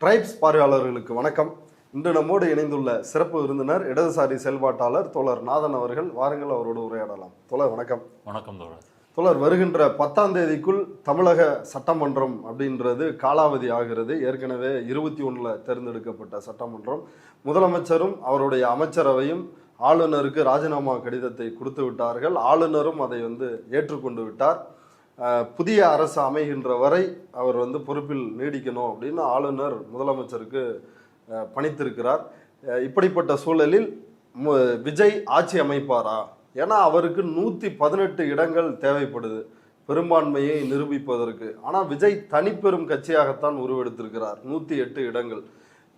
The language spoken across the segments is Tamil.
ட்ரைப்ஸ் பார்வையாளர்களுக்கு வணக்கம். இன்று நம்மோடு இணைந்துள்ள சிறப்பு விருந்தினர் இடதுசாரி செயல்பாட்டாளர் தோழர் நாதன் அவர்கள். வாருங்கள், அவரோடு உரையாடலாம். தோழர் வணக்கம். வணக்கம் தோழர். தோழர், வருகின்ற 10ஆம் தேதிக்குள் தமிழக சட்டமன்றம் அப்படின்றது காலாவதி ஆகிறது. ஏற்கனவே 21 தேர்ந்தெடுக்கப்பட்ட சட்டமன்றம், முதலமைச்சரும் அவருடைய அமைச்சரவையும் ஆளுநருக்கு ராஜினாமா கடிதத்தை கொடுத்து விட்டார்கள். ஆளுநரும் அதை ஏற்றுக்கொண்டு விட்டார். புதிய அரசு அமைகின்ற வரை அவர் பொறுப்பில் நீடிக்கணும் அப்படின்னு ஆளுநர் முதலமைச்சருக்கு பணித்திருக்கிறார். இப்படிப்பட்ட சூழலில் விஜய் ஆட்சி அமைப்பாரா? ஏன்னா அவருக்கு 118 இடங்கள் தேவைப்படுது பெரும்பான்மையை நிரூபிப்பதற்கு. ஆனால் விஜய் தனிப்பெரும் கட்சியாகத்தான் உருவெடுத்திருக்கிறார். 108 இடங்கள்.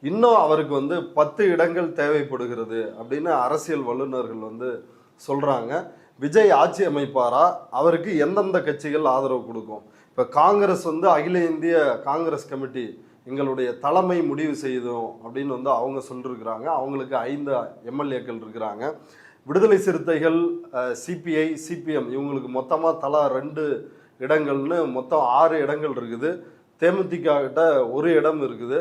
இன்னும் அவருக்கு 10 இடங்கள் தேவைப்படுகிறது அப்படின்னு அரசியல் வல்லுநர்கள் சொல்றாங்க. விஜய் ஆட்சி அமைப்பாரா? அவருக்கு எந்தெந்த கட்சிகள் ஆதரவு கொடுக்கும்? இப்போ காங்கிரஸ் அகில இந்திய காங்கிரஸ் கமிட்டி எங்களுடைய தலைமை முடிவு செய்தோம் அப்படின்னு அவங்க சொல்லிருக்கிறாங்க. அவங்களுக்கு 5 எம்எல்ஏக்கள் இருக்கிறாங்க. விடுதலை சிறுத்தைகள், சிபிஐ, சிபிஎம் இவங்களுக்கு மொத்தமாக தலா 2 இடங்கள்னு மொத்தம் 6 இடங்கள் இருக்குது. தேமுதிக கிட்ட 1 இடம் இருக்குது.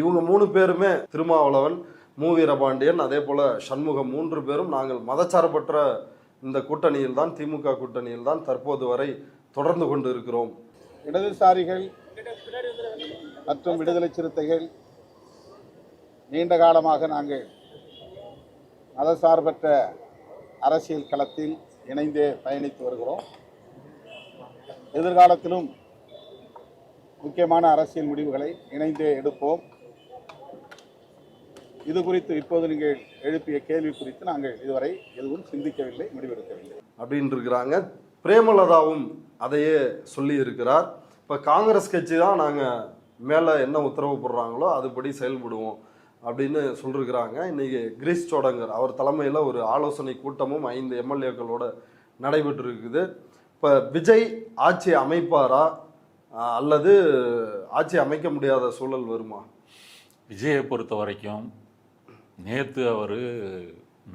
இவங்க 3 பேருமே, திருமாவளவன், மு வீரபாண்டியன், அதே போல சண்முகம், 3 பேரும் நாங்கள் மதச்சார்பற்ற இந்த கூட்டணியில் தான், திமுக கூட்டணியில் தான் தற்போது வரை தொடர்ந்து கொண்டு இருக்கிறோம். இடதுசாரிகள் மற்றும் விடுதலை சிறுத்தைகள் நீண்ட காலமாக நாங்கள் மதசார்பற்ற அரசியல் களத்தில் இணைந்தே பயணித்து வருகிறோம். எதிர்காலத்திலும் முக்கியமான அரசியல் முடிவுகளை இணைந்தே எடுப்போம். இது குறித்து இப்போது நீங்கள் எழுப்பிய கேள்வி குறித்து நாங்கள் இதுவரை எதுவும் சிந்திக்கவில்லை, முடிவெடுக்கவில்லை அப்படின்னு இருக்கிறாங்க. பிரேமலதாவும் அதையே சொல்லி இருக்கிறார். இப்போ காங்கிரஸ் கட்சி தான் நாங்கள் மேலே என்ன உத்தரவு போடுறாங்களோ அதுபடி செயல்படுவோம் அப்படின்னு சொல்லியிருக்கிறாங்க. இன்னைக்கு கிரீஷ் சோடங்கர் அவர் தலைமையில் ஒரு ஆலோசனை கூட்டமும் 5 எம்எல்ஏக்களோட நடைபெற்று இருக்குது. இப்போ விஜய் ஆட்சி அமைப்பாரா அல்லது ஆட்சி அமைக்க முடியாத சூழல் வருமா? விஜயை பொறுத்த வரைக்கும் நேற்று அவர்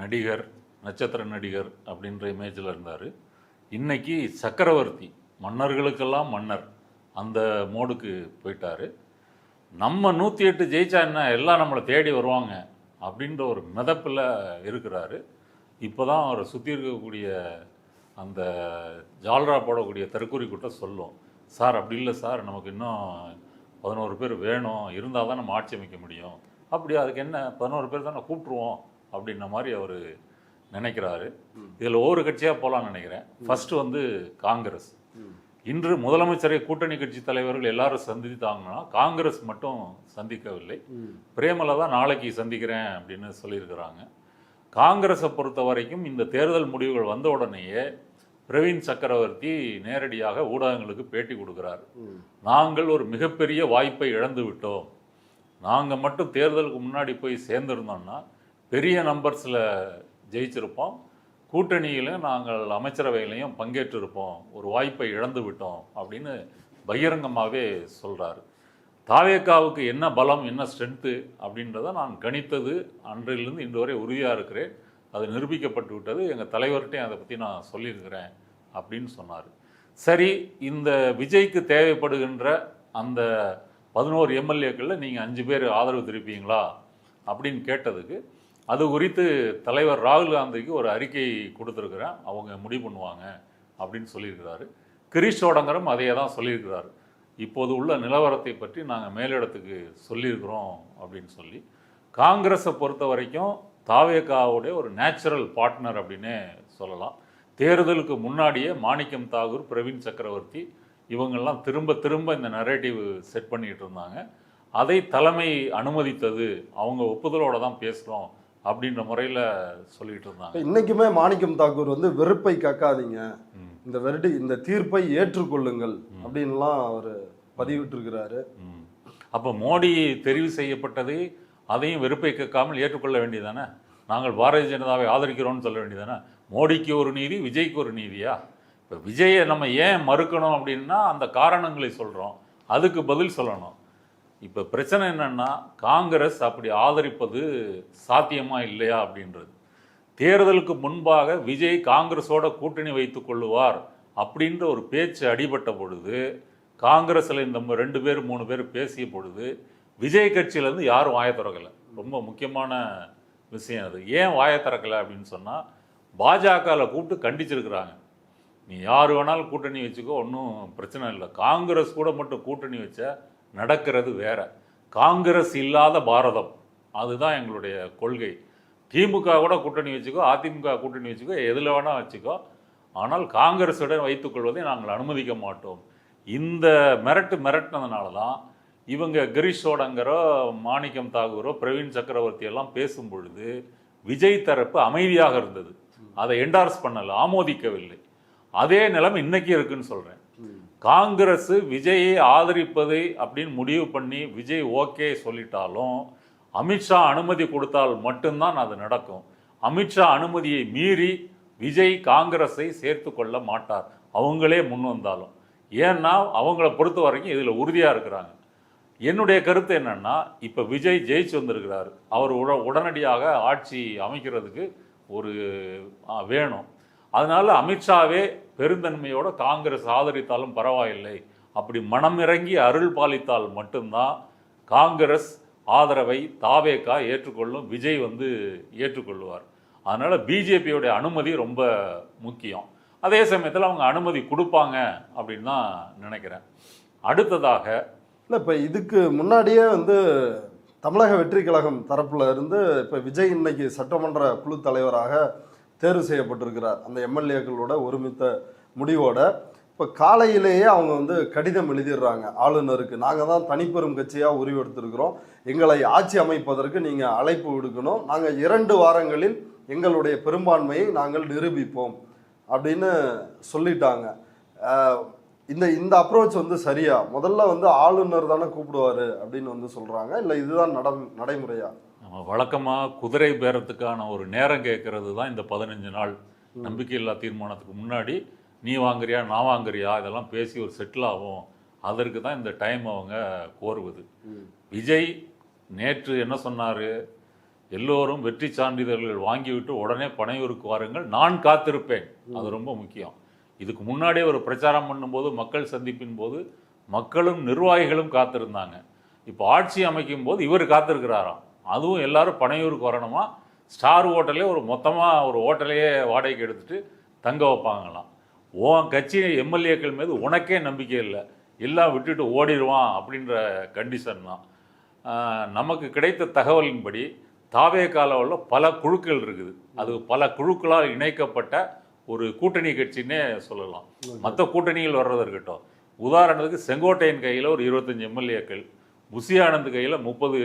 நடிகர், நட்சத்திர நடிகர் அப்படின்ற இமேஜில் இருந்தார். இன்னைக்கு சக்கரவர்த்தி, மன்னர்களுக்கெல்லாம் மன்னர், அந்த மோடுக்கு போயிட்டார். நம்ம 108 ஜெயிச்சா என்ன, எல்லாம் நம்மளை தேடி வருவாங்க அப்படின்ற ஒரு மிதப்பில் இருக்கிறாரு. இப்போ தான் அவரை சுற்றி இருக்கக்கூடிய அந்த ஜால்ரா போடக்கூடிய தெருக்கூறி கூட்டம் சொல்லும், சார் அப்படி இல்லை சார், நமக்கு இன்னும் 11 பேர் வேணும், இருந்தால் தான் நம்ம ஆட்சி அமைக்க முடியும். அப்படி அதுக்கு என்ன, 11 பேர் தான் கூப்பிட்ருவோம் அப்படின்ற மாதிரி அவர் நினைக்கிறாரு. இதில் ஒவ்வொரு கட்சியாக போகலான்னு நினைக்கிறேன். ஃபஸ்ட்டு காங்கிரஸ். இன்று முதலமைச்சரை கூட்டணி கட்சி தலைவர்கள் எல்லாரும் சந்தித்தாங்கன்னா காங்கிரஸ் மட்டும் சந்திக்கவில்லை. பிரேமலதா நாளைக்கு சந்திக்கிறேன் அப்படின்னு சொல்லியிருக்கிறாங்க. காங்கிரஸை பொறுத்த வரைக்கும் இந்த தேர்தல் முடிவுகள் வந்த உடனேயே பிரவீன் சக்கரவர்த்தி நேரடியாக ஊடகங்களுக்கு பேட்டி கொடுக்கிறார். நாங்கள் ஒரு மிகப்பெரிய வாய்ப்பை இழந்து விட்டோம். நாங்கள் மட்டும் தேர்தலுக்கு முன்னாடி போய் சேர்ந்துருந்தோம்னா பெரிய நம்பர்ஸில் ஜெயிச்சிருப்போம், கூட்டணியில் நாங்கள் அமைச்சரவையிலையும் பங்கேற்றிருப்போம், ஒரு வாய்ப்பை இழந்து விட்டோம் அப்படின்னு பகிரங்கமாகவே சொல்கிறார். தாவேக்காவுக்கு என்ன பலம், என்ன ஸ்ட்ரென்த்து அப்படின்றத நான் கணித்தது அன்றிலிருந்து இன்று வரை உறுதியாக இருக்கிறேன். அது நிரூபிக்கப்பட்டு விட்டது. எங்கள் தலைவர்கிட்டையும் அதை பற்றி நான் சொல்லியிருக்கிறேன் அப்படின்னு சொன்னார். சரி, இந்த விஜய்க்கு தேவைப்படுகின்ற அந்த 11 எம்எல்ஏக்களில் நீங்கள் 5 பேர் ஆதரவு தெரிவிப்பீங்களா அப்படின்னு கேட்டதுக்கு, அது குறித்து தலைவர் ராகுல் காந்திக்கு ஒரு அறிக்கை கொடுத்துருக்குறேன், அவங்க முடிவு பண்ணுவாங்க அப்படின்னு சொல்லியிருக்கிறாரு. கிரீஷ் சோடங்கரும் அதையே தான் சொல்லியிருக்கிறாரு. இப்போது உள்ள நிலவரத்தை பற்றி நாங்கள் மேலிடத்துக்கு சொல்லியிருக்கிறோம் அப்படின்னு சொல்லி. காங்கிரஸை பொறுத்த வரைக்கும் தாவேகாவுடைய ஒரு நேச்சுரல் பார்ட்னர் அப்படின்னே சொல்லலாம். தேர்தலுக்கு முன்னாடியே மாணிக்கம் தாகூர், பிரவீன் சக்கரவர்த்தி இவங்கெல்லாம் திரும்ப திரும்ப இந்த நரேட்டிவ் செட் பண்ணிகிட்டு இருந்தாங்க. அதை தலைமை அனுமதித்தது, அவங்க ஒப்புதலோடு தான் பேசுகிறோம் அப்படின்ற முறையில் சொல்லிட்டு இருந்தாங்க. இன்னைக்குமே மாணிக்கம் தாக்கூர் வெறுப்பை கக்காதீங்க, இந்த தீர்ப்பை ஏற்றுக்கொள்ளுங்கள் அப்படின்லாம் அவர் பதிவிட்டிருக்கிறாரு. அப்போ மோடி தெரிவு செய்யப்பட்டதை அதையும் வெறுப்பை கேட்காமல் ஏற்றுக்கொள்ள வேண்டியதானே? நாங்கள் பாரதிய ஜனதாவை ஆதரிக்கிறோம்னு சொல்ல வேண்டியதானே? மோடிக்கு ஒரு நீதி, விஜய்க்கு ஒரு நீதியா? இப்போ விஜயை நம்ம ஏன் மறுக்கணும் அப்படின்னா அந்த காரணங்களை சொல்கிறோம், அதுக்கு பதில் சொல்லணும். இப்போ பிரச்சனை என்னென்னா, காங்கிரஸ் அப்படி ஆதரிப்பது சாத்தியமா இல்லையா அப்படின்றது. தேர்தலுக்கு முன்பாக விஜய் காங்கிரஸோட கூட்டணி வைத்து கொள்ளுவார் அப்படின்ற ஒரு பேச்சு அடிபட்ட பொழுது, காங்கிரஸில் இந்த 2 பேர் 3 பேர் பேசிய பொழுது விஜய் கட்சியிலேருந்து யாரும் வாயை திறக்கலை. ரொம்ப முக்கியமான விஷயம் அது. ஏன் வாயை திறக்கலை அப்படின்னு சொன்னால், பாஜகவில் கூப்பிட்டு கண்டிச்சிருக்கிறாங்க. நீ யார் வேணாலும் கூட்டணி வச்சுக்கோ, ஒன்றும் பிரச்சனை இல்லை. காங்கிரஸ் கூட மட்டும் கூட்டணி வச்சா நடக்கிறது வேற. காங்கிரஸ் இல்லாத பாரதம், அதுதான் எங்களுடைய கொள்கை. திமுக கூட கூட்டணி வச்சுக்கோ, அதிமுக கூட்டணி வச்சுக்கோ, எதில் வேணால் வச்சுக்கோ, ஆனால் காங்கிரஸுடன் வைத்துக்கொள்வதை நாங்கள் அனுமதிக்க மாட்டோம். இந்த மிரட்டினதுனால தான் இவங்க கிரீஷோடங்கரோ, மாணிக்கம் தாகூரோ, பிரவீன் சக்கரவர்த்தி எல்லாம் பேசும் பொழுது விஜய் தரப்பு அமைதியாக இருந்தது. அதை என்டார்ஸ் பண்ணலை, ஆமோதிக்கவில்லை. அதே நிலைமை இன்னைக்கு இருக்குன்னு சொல்கிறேன். காங்கிரஸ் விஜயை ஆதரிப்பது அப்படின்னு முடிவு பண்ணி விஜய் ஓகே சொல்லிட்டாலும் அமித்ஷா அனுமதி கொடுத்தால் மட்டும்தான் அது நடக்கும். அமித்ஷா அனுமதியை மீறி விஜய் காங்கிரஸை சேர்த்து கொள்ள மாட்டார், அவங்களே முன் வந்தாலும். ஏன்னா அவங்கள பொறுத்த வரைக்கும் இதில் உறுதியாக இருக்கிறாங்க. என்னுடைய கருத்து என்னன்னா, இப்போ விஜய் ஜெயிச்சு வந்திருக்கிறார். அவர் உடனடியாக ஆட்சி அமைக்கிறதுக்கு ஒரு வேணும். அதனால அமித்ஷாவே பெருந்தன்மையோட காங்கிரஸ் ஆதரித்தாலும் பரவாயில்லை, அப்படி மனமிறங்கி அருள் பாலித்தால் மட்டும்தான் காங்கிரஸ் ஆதரவை தாவேகா ஏற்றுக்கொள்ளும், விஜய் ஏற்றுக்கொள்வார். அதனால பிஜேபியோடைய அனுமதி ரொம்ப முக்கியம். அதே சமயத்தில் அவங்க அனுமதி கொடுப்பாங்க அப்படின்னு தான் நினைக்கிறேன். அடுத்ததாக இல்லை, இப்போ இதுக்கு முன்னாடியே தமிழக வெற்றி கழகம் தரப்புல இருந்து இப்போ விஜய் இன்னைக்கு சட்டமன்ற குழு தலைவராக தேர்வு செய்யப்பட்டிருக்கிறார். அந்த எம்எல்ஏக்களோட ஒருமித்த முடிவோட இப்போ காலையிலேயே அவங்க கடிதம் எழுதிடுறாங்க ஆளுநருக்கு. நாங்கள் தான் தனிப்பெரும் கட்சியாக உருவெடுத்திருக்கிறோம், எங்களை ஆட்சி அமைப்பதற்கு நீங்கள் அழைப்பு விடுக்கணும், நாங்கள் 2 வாரங்களில் எங்களுடைய பெரும்பான்மையை நாங்கள் நிரூபிப்போம் அப்படின்னு சொல்லிட்டாங்க. இந்த அப்ரோச் சரியா? முதல்ல ஆளுநர் தானே கூப்பிடுவாரு அப்படின்னு சொல்றாங்க, இல்லை இதுதான் நடைமுறையா? நம்ம வழக்கமாக குதிரை பேரத்துக்கான ஒரு நேரம் கேட்கறது தான் இந்த 15 நாள் நம்பிக்கையில்லா தீர்மானத்துக்கு முன்னாடி. நீ வாங்குறியா நான் வாங்குறியா இதெல்லாம் பேசி ஒரு செட்டில் ஆகும். அதற்கு தான் இந்த டைம் அவங்க கோருவது. விஜய் நேற்று என்ன சொன்னார்? எல்லோரும் வெற்றி சான்றிதழ்கள் வாங்கிவிட்டு உடனே பனையூருக்கு வாருங்கள், நான் காத்திருப்பேன். அது ரொம்ப முக்கியம். இதுக்கு முன்னாடியே ஒரு பிரச்சாரம் பண்ணும்போது, மக்கள் சந்திப்பின் போது மக்களும் நிர்வாகிகளும் காத்திருந்தாங்க. இப்போ ஆட்சி அமைக்கும் போது இவர் காத்திருக்கிறாராம். அதுவும் எல்லாரும் பனையூருக்கு வரணுமா, ஸ்டார் ஹோட்டலே மொத்தமாக ஒரு ஹோட்டலையே வாடகைக்கு எடுத்துகிட்டு தங்க வைப்பாங்களாம். உன் கட்சி எம்எல்ஏக்கள் மீது உனக்கே நம்பிக்கை இல்லை, எல்லாம் விட்டுட்டு ஓடிடுவான் அப்படின்ற கண்டிஷன் தான். நமக்கு கிடைத்த தகவலின்படி தாவேகால உள்ள பல குழுக்கள் இருக்குது. அது பல குழுக்களால் இணைக்கப்பட்ட ஒரு கூட்டணி கட்சின்னே சொல்லலாம். மற்ற கூட்டணிகள் வர்றது இருக்கட்டும். உதாரணத்துக்கு செங்கோட்டையன் கையில் ஒரு 25 எம்எல்ஏக்கள், புசி ஆனந்த் கையில் 30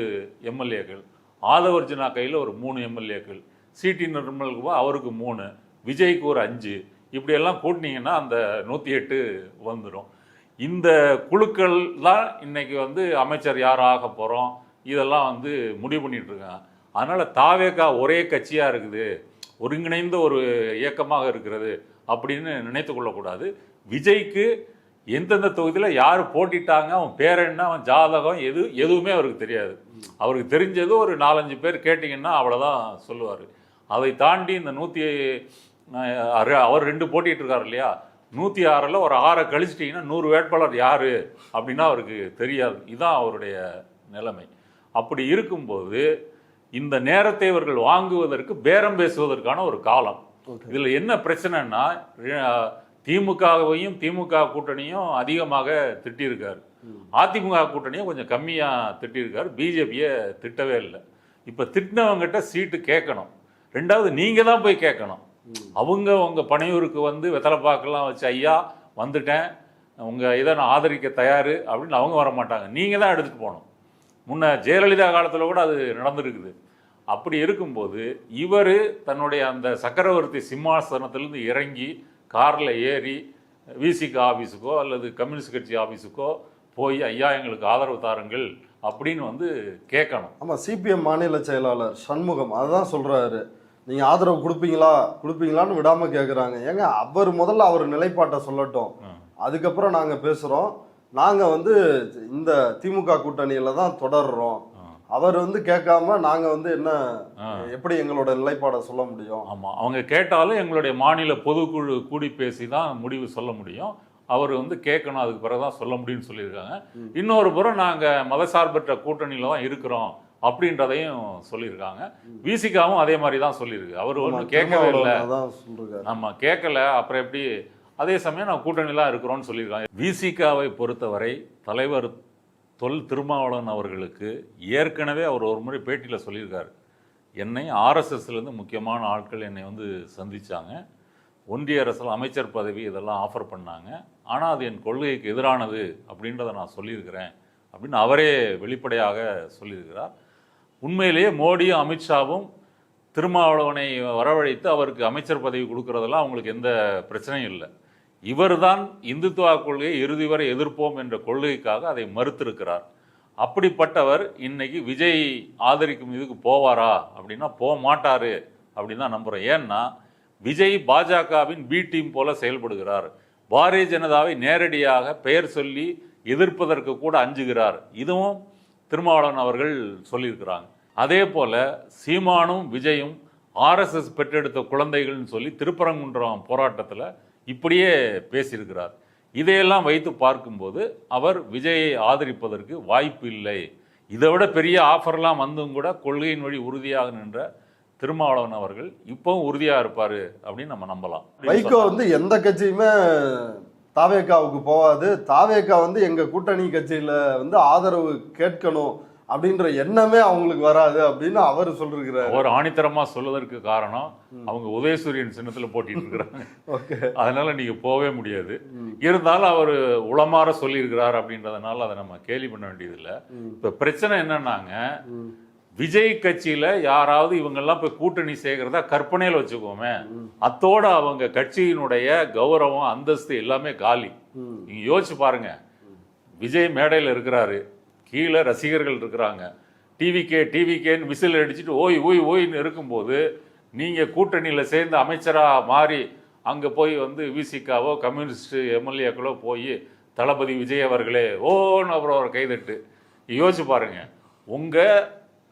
எம்எல்ஏக்கள், ஆதவர்ஜுனா கையில் ஒரு 3 எம்எல்ஏக்கள், சிடி நிர்மல்குமார் அவருக்கு 3, விஜய்க்கு ஒரு 5, இப்படியெல்லாம் கூட்டினீங்கன்னா அந்த 108 வந்துடும். இந்த குழுக்கள் தான் இன்னைக்கு அமைச்சர் யார் ஆக போகிறோம் இதெல்லாம் முடிவு பண்ணிட்டு இருக்காங்க. அதனால் தாவேகா ஒரே கட்சியாக இருக்குது, ஒருங்கிணைந்த ஒரு இயக்கமாக இருக்கிறது அப்படின்னு நினைத்து கொள்ளக்கூடாது. விஜய்க்கு எந்தெந்த தொகுதியில் யார் போட்டிட்டாங்க, அவன் பேர் என்ன, அவன் ஜாதகம் எதுவுமே அவருக்கு தெரியாது. அவருக்கு தெரிஞ்சது ஒரு 4-5 பேர் கேட்டிங்கன்னா அவ்வளோதான் சொல்லுவார். அதை தாண்டி இந்த அவர் 2 போட்டிட்டு இருக்கார் இல்லையா, 106ல் ஒரு 6 கழிச்சிட்டிங்கன்னா 100 வேட்பாளர் யார் அப்படின்னா அவருக்கு தெரியாது. இதுதான் அவருடைய நிலைமை. அப்படி இருக்கும்போது இந்த நேரத்தை இவர்கள் வாங்குவதற்கு பேரம் பேசுவதற்கான ஒரு காலம். இதில் என்ன பிரச்சனைன்னா, திமுகவையும் திமுக கூட்டணியும் அதிகமாக திட்டியிருக்காரு, அதிமுக கூட்டணியும் கொஞ்சம் கம்மியாக திட்டியிருக்காரு, பிஜேபியை திட்டவே இல்லை. இப்போ திட்டினவங்ககிட்ட சீட்டு கேட்கணும். 2வது நீங்கள் தான் போய் கேட்கணும். அவங்க உங்கள் பனையூருக்கு வெத்தலை பாக்கெல்லாம் வச்சு ஐயா வந்துட்டேன், உங்கள் இதை நான் ஆதரிக்க தயார் அப்படின்னு அவங்க வர மாட்டாங்க, நீங்கள் தான் எடுத்துகிட்டு போகணும். முன்ன ஜெயலலிதா காலத்தில் கூட அது நடந்திருக்குது. அப்படி இருக்கும்போது இவர் தன்னுடைய அந்த சக்கரவர்த்தி சிம்மாசனத்திலிருந்து இறங்கி காரில் ஏறி விசிக ஆஃபீஸுக்கோ அல்லது கம்யூனிஸ்ட் கட்சி ஆஃபீஸுக்கோ போய் ஐயா எங்களுக்கு ஆதரவு தாருங்கள் அப்படின்னு கேட்கணும். ஆமாம், சிபிஎம் மாநில செயலாளர் சண்முகம் அதுதான் சொல்கிறாரு, நீங்கள் ஆதரவு கொடுப்பீங்களான்னு விடாமல் கேட்குறாங்க. ஏங்க முதல்ல அவர் நிலைப்பாட்டை சொல்லட்டும், அதுக்கப்புறம் நாங்கள் பேசுகிறோம். நாங்கள் இந்த திமுக கூட்டணியில் தான் தொடர்றோம். அவர் கேட்காம நாங்கள் என்ன எப்படி எங்களோட நிலைப்பாடை சொல்ல முடியும்? ஆமாம், அவங்க கேட்டாலும் எங்களுடைய மாநில பொதுக்குழு கூடி பேசி தான் முடிவு சொல்ல முடியும். அவர் வந்து கேட்கணும், அதுக்கு பிறகுதான் சொல்ல முடியும்னு சொல்லியிருக்காங்க. இன்னொரு புறம் நாங்கள் மதசார்பற்ற கூட்டணியில் தான் இருக்கிறோம் அப்படின்றதையும் சொல்லியிருக்காங்க. விசிகாவும் அதே மாதிரி தான் சொல்லியிருக்கு. அவர் ஒன்றும் கேட்கவே இல்லை, நம்ம கேட்கல, அப்புறம் எப்படி, அதே சமயம் நான் கூட்டணிலாம் இருக்கிறோன்னு சொல்லியிருக்காங்க. விசிகாவை பொறுத்தவரை தலைவர் தொல் திருமாவளவன் அவர்களுக்கு ஏற்கனவே அவர் ஒரு முறை பேட்டியில் சொல்லியிருக்காரு, என்னை ஆர்எஸ்எஸ்லேருந்து முக்கியமான ஆட்கள் என்னை வந்து சந்தித்தாங்க, ஒன்றிய அரசில் அமைச்சர் பதவி இதெல்லாம் ஆஃபர் பண்ணாங்க, ஆனால் அது என் கொள்கைக்கு எதிரானது அப்படின்றத நான் சொல்லியிருக்கிறேன் அப்படின்னு அவரே வெளிப்படையாக சொல்லியிருக்கிறார். உண்மையிலேயே மோடியும் அமித்ஷாவும் திருமாவளவனை வரவழைத்து அவருக்கு அமைச்சர் பதவி கொடுக்கறதெல்லாம் அவங்களுக்கு எந்த பிரச்சனையும் இல்லை. இவர் தான் இந்துத்துவா கொள்கையை இறுதி வரை எதிர்ப்போம் என்ற கொள்கைக்காக அதை மறுத்திருக்கிறார். அப்படிப்பட்டவர் இன்னைக்கு விஜய் ஆதரிக்கும் இதுக்கு போவாரா அப்படின்னா போக மாட்டாரு அப்படின்னு தான் நம்புகிறேன். ஏன்னா விஜய் பாஜகவின் பி டீம் போல செயல்படுகிறார். பாரதிய ஜனதாவை நேரடியாக பெயர் சொல்லி எதிர்ப்பதற்கு கூட அஞ்சுகிறார். இதுவும் திருமாவளவன் அவர்கள் சொல்லியிருக்கிறாங்க. அதே போல சீமானும் விஜயும் ஆர்எஸ்எஸ் பெற்றெடுத்த குழந்தைகள்னு சொல்லி திருப்பரங்குன்றம் போராட்டத்தில் இப்படியே பேசியிருக்கிறார். இதையெல்லாம் வைத்து பார்க்கும்போது அவர் விஜயை ஆதரிப்பதற்கு வாய்ப்பு இல்லை. இதை விட பெரிய ஆஃபர்லாம் வந்தும் கூட கொள்கையின் வழி உறுதியாக நின்ற திருமாவளவன் அவர்கள் இப்பவும் உறுதியா இருப்பாரு அப்படின்னு நம்ம நம்பலாம். வைகோ வந்து எந்த கட்சியுமே தாவேகாவுக்கு போவாது, தாவேகா வந்து எங்க கூட்டணி கட்சியில வந்து ஆதரவு கேட்கணும் அப்படின்ற எண்ணமே அவங்களுக்கு வராது அப்படின்னு அவர் சொல்லிருக்கிறார். அவர் ஆணித்தரமா சொல்வதற்கு காரணம் அவங்க உதயசூரியன் சின்னத்துல போட்டிட்டு இருக்கிறாங்க. அதனால நீங்க போகவே முடியாது. இருந்தாலும் அவர் உளமாற சொல்லியிருக்கிறார் அப்படின்றதுனால அதை நம்ம கேலி பண்ண வேண்டியதில்லை. இப்ப பிரச்சனை என்னன்னாங்க, விஜய் கட்சியில யாராவது இவங்கெல்லாம் போய் கூட்டணி சேர்க்கிறதா கற்பனையில் வச்சுக்கோமே, அத்தோட அவங்க கட்சியினுடைய கௌரவம் அந்தஸ்து எல்லாமே காலி. நீங்க யோசிச்சு பாருங்க, விஜய் மேடையில் இருக்கிறாரு, கீழே ரசிகர்கள் இருக்கிறாங்க, டிவிகேன்னு விசில் அடிச்சுட்டு ஓய் ஓய் ஓய்னு இருக்கும்போது நீங்க கூட்டணியில சேர்ந்து அமைச்சரா மாறி அங்க போய் வந்து விசிகாவோ கம்யூனிஸ்ட் எம்எல்ஏக்களோ போய் தளபதி விஜய் அவர்களே ஓன்னு அப்புறம் ஒரு கைதட்டு. யோசிச்சு பாருங்க, உங்க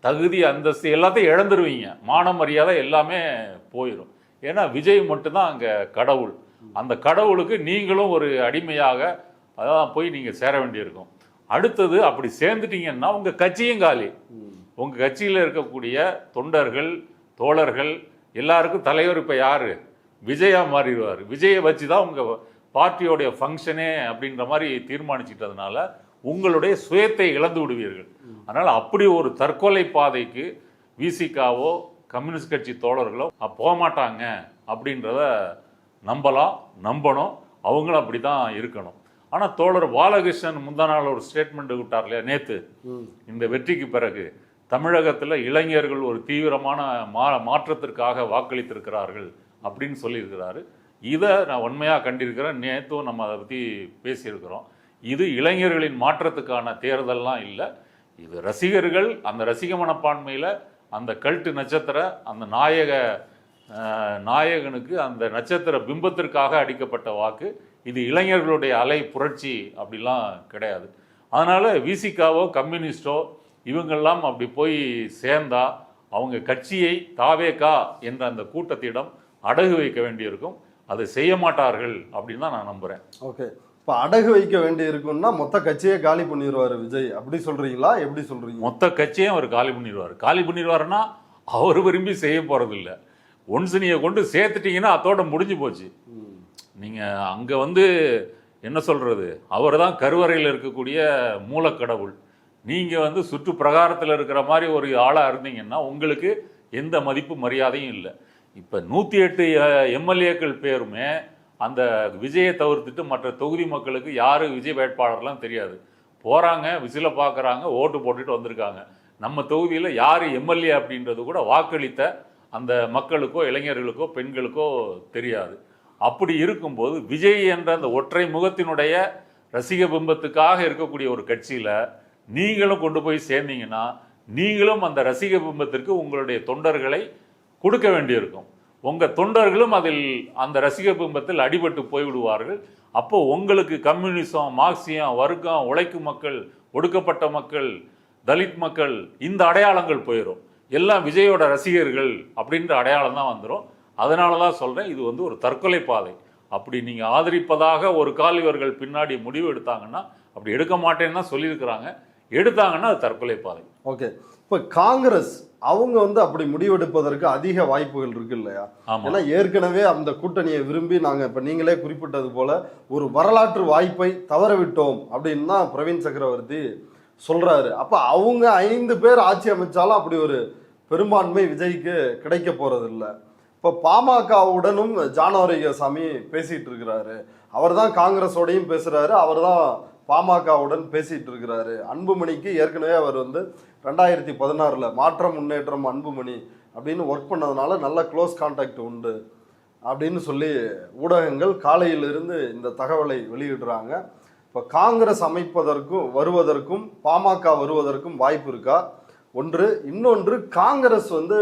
தகுதி அந்தஸ்து எல்லாத்தையும் இழந்துருவீங்க, மான மரியாதை எல்லாமே போயிடும். ஏன்னா விஜய் மட்டும்தான் அங்கே கடவுள். அந்த கடவுளுக்கு நீங்களும் ஒரு அடிமையாக அதான் போய் நீங்கள் சேர வேண்டியிருக்கும். அடுத்தது அப்படி சேர்ந்துட்டீங்கன்னா உங்கள் கட்சியும் காலி. உங்கள் கட்சியில் இருக்கக்கூடிய தொண்டர்கள் தோழர்கள் எல்லாருக்கும் தலைவர் இப்போ யார், விஜயா மாறிடுவார். விஜயை வச்சு தான் உங்கள் பார்ட்டியோடைய ஃபங்க்ஷனே அப்படின்ற மாதிரி தீர்மானிச்சிட்டதுனால உங்களுடைய சுயத்தை இழந்து விடுவீர்கள். அதனால் அப்படி ஒரு தற்கொலை பாதைக்கு விசிகாவோ கம்யூனிஸ்ட் கட்சி தோழர்களோ போக மாட்டாங்க அப்படின்றத நம்பணும். அவங்களும் அப்படி தான் இருக்கணும். ஆனால் தோழர் பாலகிருஷ்ணன் முந்தா நாள் ஒரு ஸ்டேட்மெண்ட் விட்டார் இல்லையா நேற்று, இந்த வெற்றிக்கு பிறகு தமிழகத்தில் இளைஞர்கள் ஒரு தீவிரமான மாற்றத்திற்காக வாக்களித்திருக்கிறார்கள் அப்படின்னு சொல்லியிருக்கிறாரு. இதை நான் உண்மையாக கண்டிருக்கிறேன். நேற்றும் நம்ம அதை பற்றி பேசியிருக்கிறோம். இது இளைஞர்களின் மாற்றத்துக்கான தேர்தல்லாம் இல்லை, இது ரசிகர்கள் அந்த ரசிக மனப்பான்மையில் அந்த கல்ட்டு நட்சத்திர அந்த நாயகனுக்கு அந்த நட்சத்திர பிம்பத்திற்காக அடிக்கப்பட்ட வாக்கு. இது இளைஞர்களுடைய அலை புரட்சி அப்படிலாம் கிடையாது. அதனால் விசிகாவோ கம்யூனிஸ்டோ இவங்கெல்லாம் அப்படி போய் சேர்ந்தா அவங்க கட்சியை தாவேகா என்ற அந்த கூட்டத்திடம் அடகு வைக்க வேண்டியிருக்கும். அதை செய்ய மாட்டார்கள் அப்படின்னு தான் நான் நம்புகிறேன். ஓகே, இப்போ அடகு வைக்க வேண்டி இருக்குன்னா மொத்த கட்சியே காலி பண்ணிடுவார் விஜய், அப்படி சொல்றீங்களா? எப்படி சொல்றீங்க? மொத்த கட்சியே அவர் காலி பண்ணிடுவாருன்னா அவர் விரும்பி செய்ய போறதில்ல. ஒன்ஸ் நீங்க கொண்டு சேர்த்துட்டீங்கன்னா அதோட முடிஞ்சு போச்சு. நீங்க அங்க வந்து என்ன சொல்றது, அவர் தான் கருவறையில் இருக்கக்கூடிய மூலக்கடவுள். நீங்க வந்து சுற்று பிரகாரத்தில் இருக்கிற மாதிரி ஒரு ஆளா இருந்தீங்கன்னா உங்களுக்கு எந்த மதிப்பு மரியாதையும் இல்லை. இப்போ 108 எம்எல்ஏக்கள் பேருமே அந்த விஜயை தவிர்த்துட்டு மற்ற தொகுதி மக்களுக்கு யார் விஜய் வேட்பாளர்லாம் தெரியாது. போகிறாங்க, விசில பார்க்குறாங்க, ஓட்டு போட்டுட்டு வந்திருக்காங்க. நம்ம தொகுதியில் யார் எம்எல்ஏ அப்படின்றது கூட வாக்களித்த அந்த மக்களுக்கோ இளைஞர்களுக்கோ பெண்களுக்கோ தெரியாது. அப்படி இருக்கும்போது விஜய் என்ற அந்த ஒற்றை முகத்தினுடைய ரசிக பிம்பத்துக்காக இருக்கக்கூடிய ஒரு கட்சியில் நீங்களும் கொண்டு போய் சேர்ந்தீங்கன்னா நீங்களும் அந்த ரசிக பிம்பத்திற்கு உங்களுடைய தொண்டர்களை கொடுக்க வேண்டியிருக்கும். உங்கள் தொண்டர்களும் அதில் அந்த ரசிக பிம்பத்தில் அடிபட்டு போய்விடுவார்கள். அப்போ உங்களுக்கு கம்யூனிசம், மார்க்சியம், வர்க்கம், உழைக்கும் மக்கள், ஒடுக்கப்பட்ட மக்கள், தலித் மக்கள் இந்த அடையாளங்கள் போயிடும். எல்லாம் விஜயோட ரசிகர்கள் அப்படின்ற அடையாளம் தான் வந்துடும். அதனால தான் சொல்கிறேன், இது வந்து ஒரு தற்கொலை பாதை. அப்படி நீங்கள் ஆதரிப்பதாக ஒரு கால் இவர்கள் பின்னாடி முடிவு எடுத்தாங்கன்னா, அப்படி எடுக்க மாட்டேன்னு தான் சொல்லியிருக்கிறாங்க. எடுத்தாங்கன்னா அது தற்கொலை பாதை. ஓகே, இப்போ காங்கிரஸ் அவங்க வந்து அப்படி முடிவெடுப்பதற்கு அதிக வாய்ப்புகள் இருக்கு இல்லையா? ஆமா. ஏன்னா ஏற்கனவே அந்த கூட்டணியை விரும்பி நாங்கள் இப்போ நீங்களே குறிப்பிட்டது போல ஒரு வரலாற்று வாய்ப்பை தவறவிட்டோம் அப்படின்னு தான் பிரவீன் சக்கரவர்த்தி சொல்றாரு. அப்போ அவங்க 5 பேர் ஆட்சி அமைச்சாலும் அப்படி ஒரு பெரும்பான்மை விஜய்க்கு கிடைக்க போறது இல்லை. இப்போ பாமகவுடனும் ஜானவரிகசாமி பேசிட்டு இருக்கிறாரு. அவர் தான் காங்கிரஸோடையும் பேசுறாரு, அவர் தான் பாமகவுடன் பேசிட்டு இருக்கிறாரு. அன்புமணிக்கு ஏற்கனவே அவர் வந்து 2016 மாற்றம் முன்னேற்றம் அன்புமணி அப்படின்னு ஒர்க் பண்ணதுனால நல்ல க்ளோஸ் கான்டாக்ட் உண்டு அப்படின்னு சொல்லி ஊடகங்கள் காலையிலிருந்து இந்த தகவலை வெளியிடுறாங்க. இப்போ காங்கிரஸ் அமைப்பதற்கும் வருவதற்கும் பாமக வருவதற்கும் வாய்ப்பு இருக்கா? ஒன்று. இன்னொன்று, காங்கிரஸ் வந்து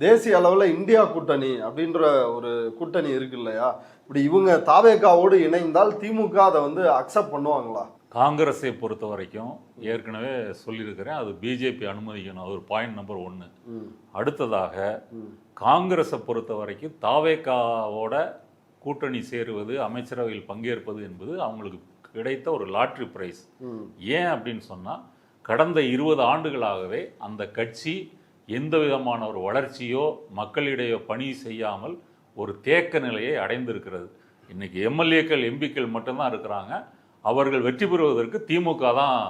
தேசிய அளவில் இந்தியா கூட்டணி அப்படின்ற ஒரு கூட்டணி இருக்கு இல்லையா? இப்படி இவங்க தாவேகாவோடு இணைந்தால் திமுக அதை வந்து அக்செப்ட் பண்ணுவாங்களா? காங்கிரஸை பொறுத்த வரைக்கும் ஏற்கனவே சொல்லியிருக்கிறேன், அது பிஜேபி அனுமதிக்கணும். அது ஒரு பாயிண்ட் நம்பர் 1. அடுத்ததாக காங்கிரஸை பொறுத்த வரைக்கும் தாவேகாவோட கூட்டணி சேருவது, அமைச்சரவையில் பங்கேற்பது என்பது அவங்களுக்கு கிடைத்த ஒரு லாட்ரி பிரைஸ். ஏன் அப்படின்னு சொன்னால், கடந்த 20 ஆண்டுகளாகவே அந்த கட்சி எந்த விதமான ஒரு வளர்ச்சியோ மக்களிடையே பணி செய்யாமல் ஒரு தேக்க நிலையை அடைந்திருக்கிறது. இன்னைக்கு எம்எல்ஏக்கள் எம்பிக்கள் மட்டும்தான் இருக்கிறாங்க. அவர்கள் வெற்றி பெறுவதற்கு திமுக தான்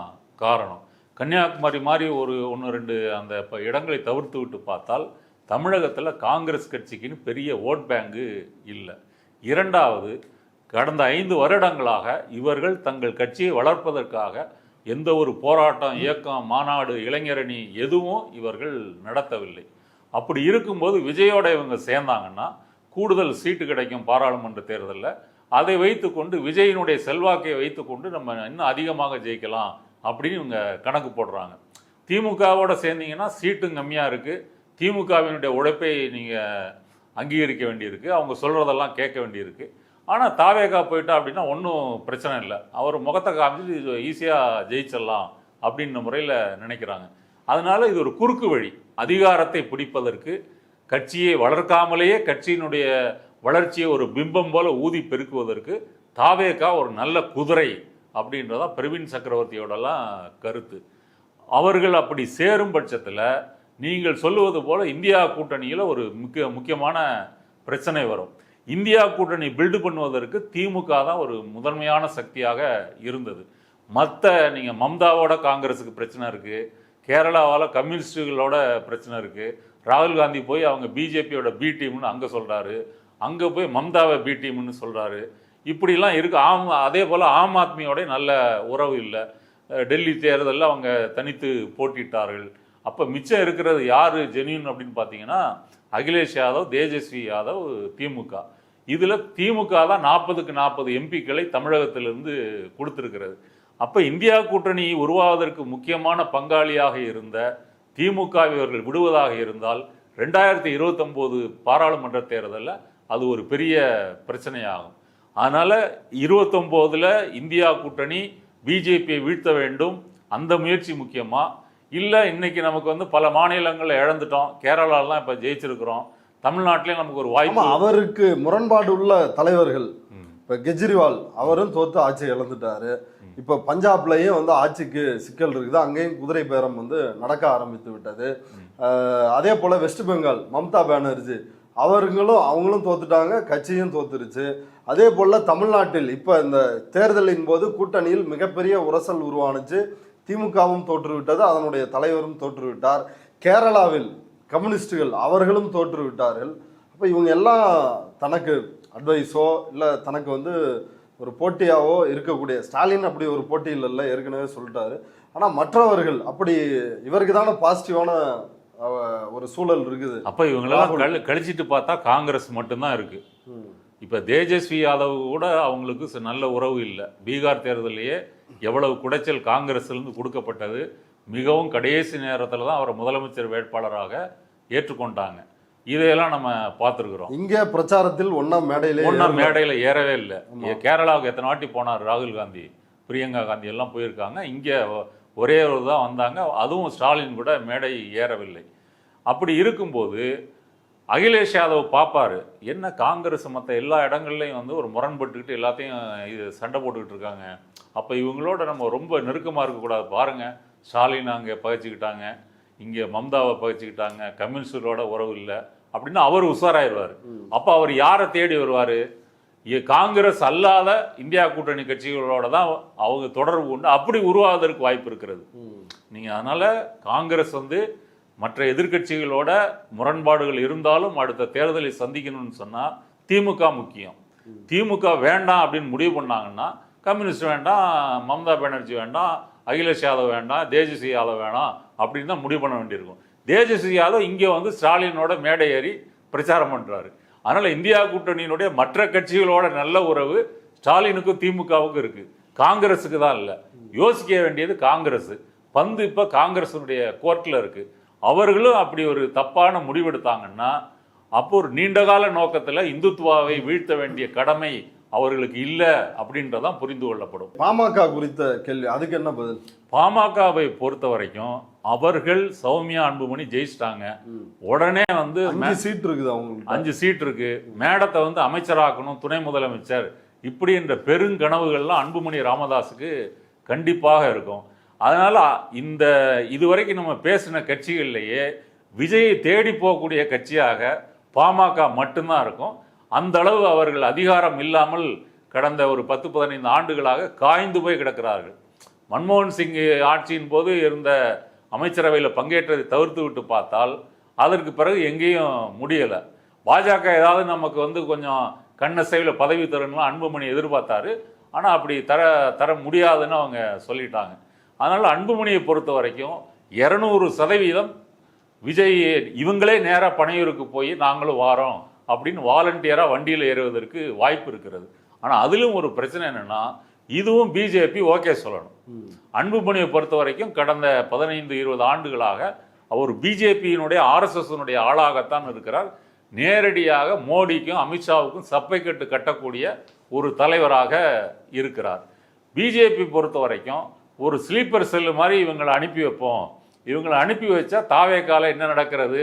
காரணம். கன்னியாகுமரி மாதிரி ஒரு 1-2 அந்த இடங்களை தவிர்த்து விட்டு பார்த்தால் தமிழகத்தில் காங்கிரஸ் கட்சிக்குன்னு பெரிய ஓட் பேங்கு இல்லை. இரண்டாவது, கடந்த 5 வருடங்களாக இவர்கள் தங்கள் கட்சியை வளர்ப்பதற்காக எந்த ஒரு போராட்டம், இயக்கம், மாநாடு, இளைஞரணி எதுவும் இவர்கள் நடத்தவில்லை. அப்படி இருக்கும்போது விஜயோட இவங்க சேர்ந்தாங்கன்னா கூடுதல் சீட்டு கிடைக்கும் பாராளுமன்ற தேர்தலில். அதை வைத்துக்கொண்டு, விஜயினுடைய செல்வாக்கை வைத்துக்கொண்டு நம்ம இன்னும் அதிகமாக ஜெயிக்கலாம் அப்படின்னு இவங்க கணக்கு போடுறாங்க. திமுகவோட சேர்ந்தீங்கன்னா சீட்டும் கம்மியாக இருக்குது. திமுகவினுடைய உழைப்பை நீங்கள் அங்கீகரிக்க வேண்டியிருக்கு, அவங்க சொல்கிறதெல்லாம் கேட்க வேண்டியிருக்கு. ஆனால் தாவேகா போயிட்டா அப்படின்னா ஒன்றும் பிரச்சனை இல்லை, அவர் முகத்தை காமிச்சு ஈஸியாக ஜெயிச்சிடலாம் அப்படின்ற முறையில் நினைக்கிறாங்க. அதனால இது ஒரு குறுக்கு வழி. அதிகாரத்தை பிடிப்பதற்கு, கட்சியை வளர்க்காமலேயே கட்சியினுடைய வளர்ச்சியை ஒரு பிம்பம் போல ஊதி பெருக்குவதற்கு தாவேகா ஒரு நல்ல குதிரை அப்படின்றதா பிரவீன் சக்கரவர்த்தியோடலாம் கருத்து. அவர்கள் அப்படி சேரும் பட்சத்தில் நீங்கள் சொல்லுவது போல இந்தியா கூட்டணியில் ஒரு முக்கியமான பிரச்சனை வரும். இந்தியா கூட்டணி பில்டு பண்ணுவதற்கு திமுக தான் ஒரு முதன்மையான சக்தியாக இருந்தது. மற்ற நீங்கள் மம்தாவோட காங்கிரஸுக்கு பிரச்சனை இருக்குது, கேரளாவால் கம்யூனிஸ்டுகளோட பிரச்சனை இருக்குது. ராகுல் காந்தி போய் அவங்க பிஜேபியோட பி டீம்னு அங்கே சொல்கிறாரு, அங்கே போய் மம்தாவை பி டீம்னு சொல்கிறாரு. இப்படிலாம் இருக்குது. அதே போல் ஆம் ஆத்மியோட நல்ல உறவு இல்லை. டெல்லி தேர்தலில் அவங்க தனித்து போட்டிட்டார்கள். அப்போ மிச்சம் இருக்கிறது யார் ஜென்யூன் அப்படின்னு பார்த்தீங்கன்னா அகிலேஷ் யாதவ், தேஜஸ்வி யாதவ், திமுக. இதில் திமுக தான் 40க்கு 40 எம்பிக்களை தமிழகத்திலிருந்து கொடுத்துருக்கிறது. அப்போ இந்தியா கூட்டணி உருவாவதற்கு முக்கியமான பங்காளியாக இருந்த திமுக இவர்கள் விடுவதாக இருந்தால் 2029 பாராளுமன்ற தேர்தலில் அது ஒரு பெரிய பிரச்சனையாகும். அதனால் 29ல் இந்தியா கூட்டணி பிஜேபியை வீழ்த்த வேண்டும், அந்த முயற்சி முக்கியமாக இல்லை. இன்னைக்கு நமக்கு வந்து பல மாநிலங்களில் இழந்துட்டோம், கேரளாலாம் இப்போ ஜெயிச்சிருக்கிறோம், தமிழ்நாட்டிலே நமக்கு ஒரு வாய்ப்பு. அவருக்கு முரண்பாடு உள்ள தலைவர்கள், இப்போ கெஜ்ரிவால் அவரும் தோத்து ஆட்சி இழந்துட்டாரு. இப்போ பஞ்சாப்லையும் வந்து ஆட்சிக்கு சிக்கல் இருக்குது, அங்கேயும் குதிரை பேரம் வந்து நடக்க ஆரம்பித்து விட்டது. அதே போல் வெஸ்ட் பெங்கால் மம்தா பானர்ஜி அவங்களும் தோத்துட்டாங்க, கட்சியும் தோத்துருச்சு. அதே போல் தமிழ்நாட்டில் இப்போ இந்த தேர்தலின் போது கூட்டணியில் மிகப்பெரிய உரசல் உருவானுச்சு. திமுகவும் தோற்றுவிட்டது, அதனுடைய தலைவரும் தோற்றுவிட்டார். கேரளாவில் கம்யூனிஸ்டுகள் அவர்களும் தோற்றுவிட்டார்கள். அப்போ இவங்க எல்லாம் தனக்கு அட்வைஸோ இல்லை தனக்கு வந்து ஒரு போட்டியாவோ இருக்கக்கூடிய, ஸ்டாலின் அப்படி ஒரு போட்டியில் இல்லை, ஏற்கனவே சொல்லிட்டாரு. ஆனால் மற்றவர்கள் அப்படி இவருக்கு தானே பாசிட்டிவான ஒரு சூழல் இருக்குது. அப்போ இவங்களெல்லாம் கழிச்சிட்டு பார்த்தா காங்கிரஸ் மட்டும்தான் இருக்கு. இப்போ தேஜஸ்வி யாதவ் கூட அவங்களுக்கு நல்ல உறவு இல்லை. பீகார் தேர்தலையே எவ்வளவு குடைச்சல் காங்கிரஸ்லேருந்து கொடுக்கப்பட்டது. மிகவும் கடைசி நேரத்தில் தான் அவரை முதலமைச்சர் வேட்பாளராக ஏற்றுக்கொண்டாங்க. இதையெல்லாம் நம்ம பார்த்துருக்குறோம். இங்கே பிரச்சாரத்தில் ஒன்றாம் மேடையில் ஏறவே இல்லை. கேரளாவுக்கு எத்தனை வாட்டி போனார் ராகுல் காந்தி, பிரியங்கா காந்தி எல்லாம் போயிருக்காங்க. இங்கே ஒரே ஒரு தான் வந்தாங்க, அதுவும் ஸ்டாலின் கூட மேடை ஏறவில்லை. அப்படி இருக்கும்போது அகிலேஷ் யாதவ் பார்ப்பாரு, என்ன காங்கிரஸ் மற்ற எல்லா இடங்கள்லையும் வந்து ஒரு முரண்பட்டுக்கிட்டு எல்லாத்தையும் இது சண்டை போட்டுக்கிட்டு இருக்காங்க, அப்போ இவங்களோட நம்ம ரொம்ப நெருக்கமாக இருக்கக்கூடாது, பாருங்கள் ஸ்டாலின் அங்கே பகைச்சிக்கிட்டாங்க, இங்கே மம்தாவை பகைச்சிக்கிட்டாங்க, கம்யூனிஸ்டரோட உறவு இல்லை அப்படின்னு அவர் உஷாராயிருவார். அப்போ அவர் யாரை தேடி வருவார்? காங்கிரஸ் அல்லாத இந்தியா கூட்டணி கட்சிகளோட தான் அவங்க தொடர்பு கொண்டு அப்படி உருவாவதற்கு வாய்ப்பு இருக்கிறது. நீங்கள் அதனால் காங்கிரஸ் வந்து மற்ற எதிர்க்கட்சிகளோட முரண்பாடுகள் இருந்தாலும் அடுத்த தேர்தலை சந்திக்கணும்னு சொன்னால் திமுக முக்கியம். திமுக வேண்டாம் அப்படின்னு முடிவு பண்ணாங்கன்னா கம்யூனிஸ்ட் வேண்டாம், மம்தா பானர்ஜி வேண்டாம், அகிலேஷ் யாதவ் வேண்டாம், தேஜஸ்வி யாதவ் வேணாம் அப்படின்னு தான் முடிவு பண்ண வேண்டியிருக்கும். தேஜஸ்வி யாதவ் இங்கே வந்து ஸ்டாலினோட மேடை ஏறி பிரச்சாரம் பண்ணுறாரு. அதனால் இந்தியா கூட்டணியினுடைய மற்ற கட்சிகளோட நல்ல உறவு ஸ்டாலினுக்கும் திமுகவுக்கும் இருக்குது, காங்கிரஸுக்கு தான் இல்லை. யோசிக்க வேண்டியது காங்கிரஸ். பந்து இப்போ காங்கிரஸுடைய கோர்ட்டில் இருக்குது. அவர்களும் அப்படி ஒரு தப்பான முடிவெடுத்தாங்கன்னா அப்போ ஒரு நீண்டகால நோக்கத்தில் இந்துத்துவாவை வீழ்த்த வேண்டிய கடமை அவர்களுக்கு இல்லை அப்படின்றதான் புரிந்து கொள்ளப்படும். பாமக குறித்த கேள்வி, அதுக்கு என்ன பதில்? பாமகவை பொறுத்த வரைக்கும் அவர்கள் சௌமியா அன்புமணி ஜெயிச்சிட்டாங்க, உடனே வந்து 5 சீட் இருக்குது, அவங்களுக்கு 5 சீட் இருக்கு, மேடத்தை வந்து அமைச்சராக்கணும், துணை முதலமைச்சர், இப்படி என்ற பெருங்கனவுகள்லாம் அன்புமணி ராமதாஸுக்கு கண்டிப்பாக இருக்கும். அதனால இந்த இதுவரைக்கும் நம்ம பேசின கட்சிகள்லேயே விஜயை தேடி போகக்கூடிய கட்சியாக பாமக மட்டும்தான் இருக்கும். அந்த அளவு அவர்கள் அதிகாரம் இல்லாமல் கடந்த ஒரு 10-15 ஆண்டுகளாக காய்ந்து போய் கிடக்கிறார்கள். மன்மோகன் சிங் ஆட்சியின் போது இருந்த அமைச்சரவையில் பங்கேற்றதை தவிர்த்து விட்டு பார்த்தால் அதற்கு பிறகு எங்கேயும் முடியலை. பாஜக ஏதாவது நமக்கு வந்து கொஞ்சம் கண்ணசைவில் பதவி தரணும்னு அன்புமணி எதிர்பார்த்தாரு, ஆனால் அப்படி தர முடியாதுன்னு அவங்க சொல்லிட்டாங்க. அதனால் அன்புமணியை பொறுத்த வரைக்கும் 200% விஜய் இவங்களே நேராக பனையூருக்கு போய் நாங்களும் வாரோம் அப்படின்னு வாலண்டியராக வண்டியில் ஏறுவதற்கு வாய்ப்பு இருக்கிறது. ஆனால் அதிலும் ஒரு பிரச்சனை என்னென்னா, இதுவும் பிஜேபி ஓகே சொல்லணும். அன்புமணியை பொறுத்த வரைக்கும் கடந்த 15-20 ஆண்டுகளாக அவர் பிஜேபியினுடைய RSSனுடைய ஆளாகத்தான் இருக்கிறார். நேரடியாக மோடிக்கும் அமித்ஷாவுக்கும் சப்பை கட்டு கட்டக்கூடிய ஒரு தலைவராக இருக்கிறார். பிஜேபி பொறுத்த வரைக்கும் ஒரு ஸ்லீப்பர் செல்லு மாதிரி இவங்களை அனுப்பி வைப்போம், இவங்களை அனுப்பி வச்சா தாவேக்கால என்ன நடக்கிறது,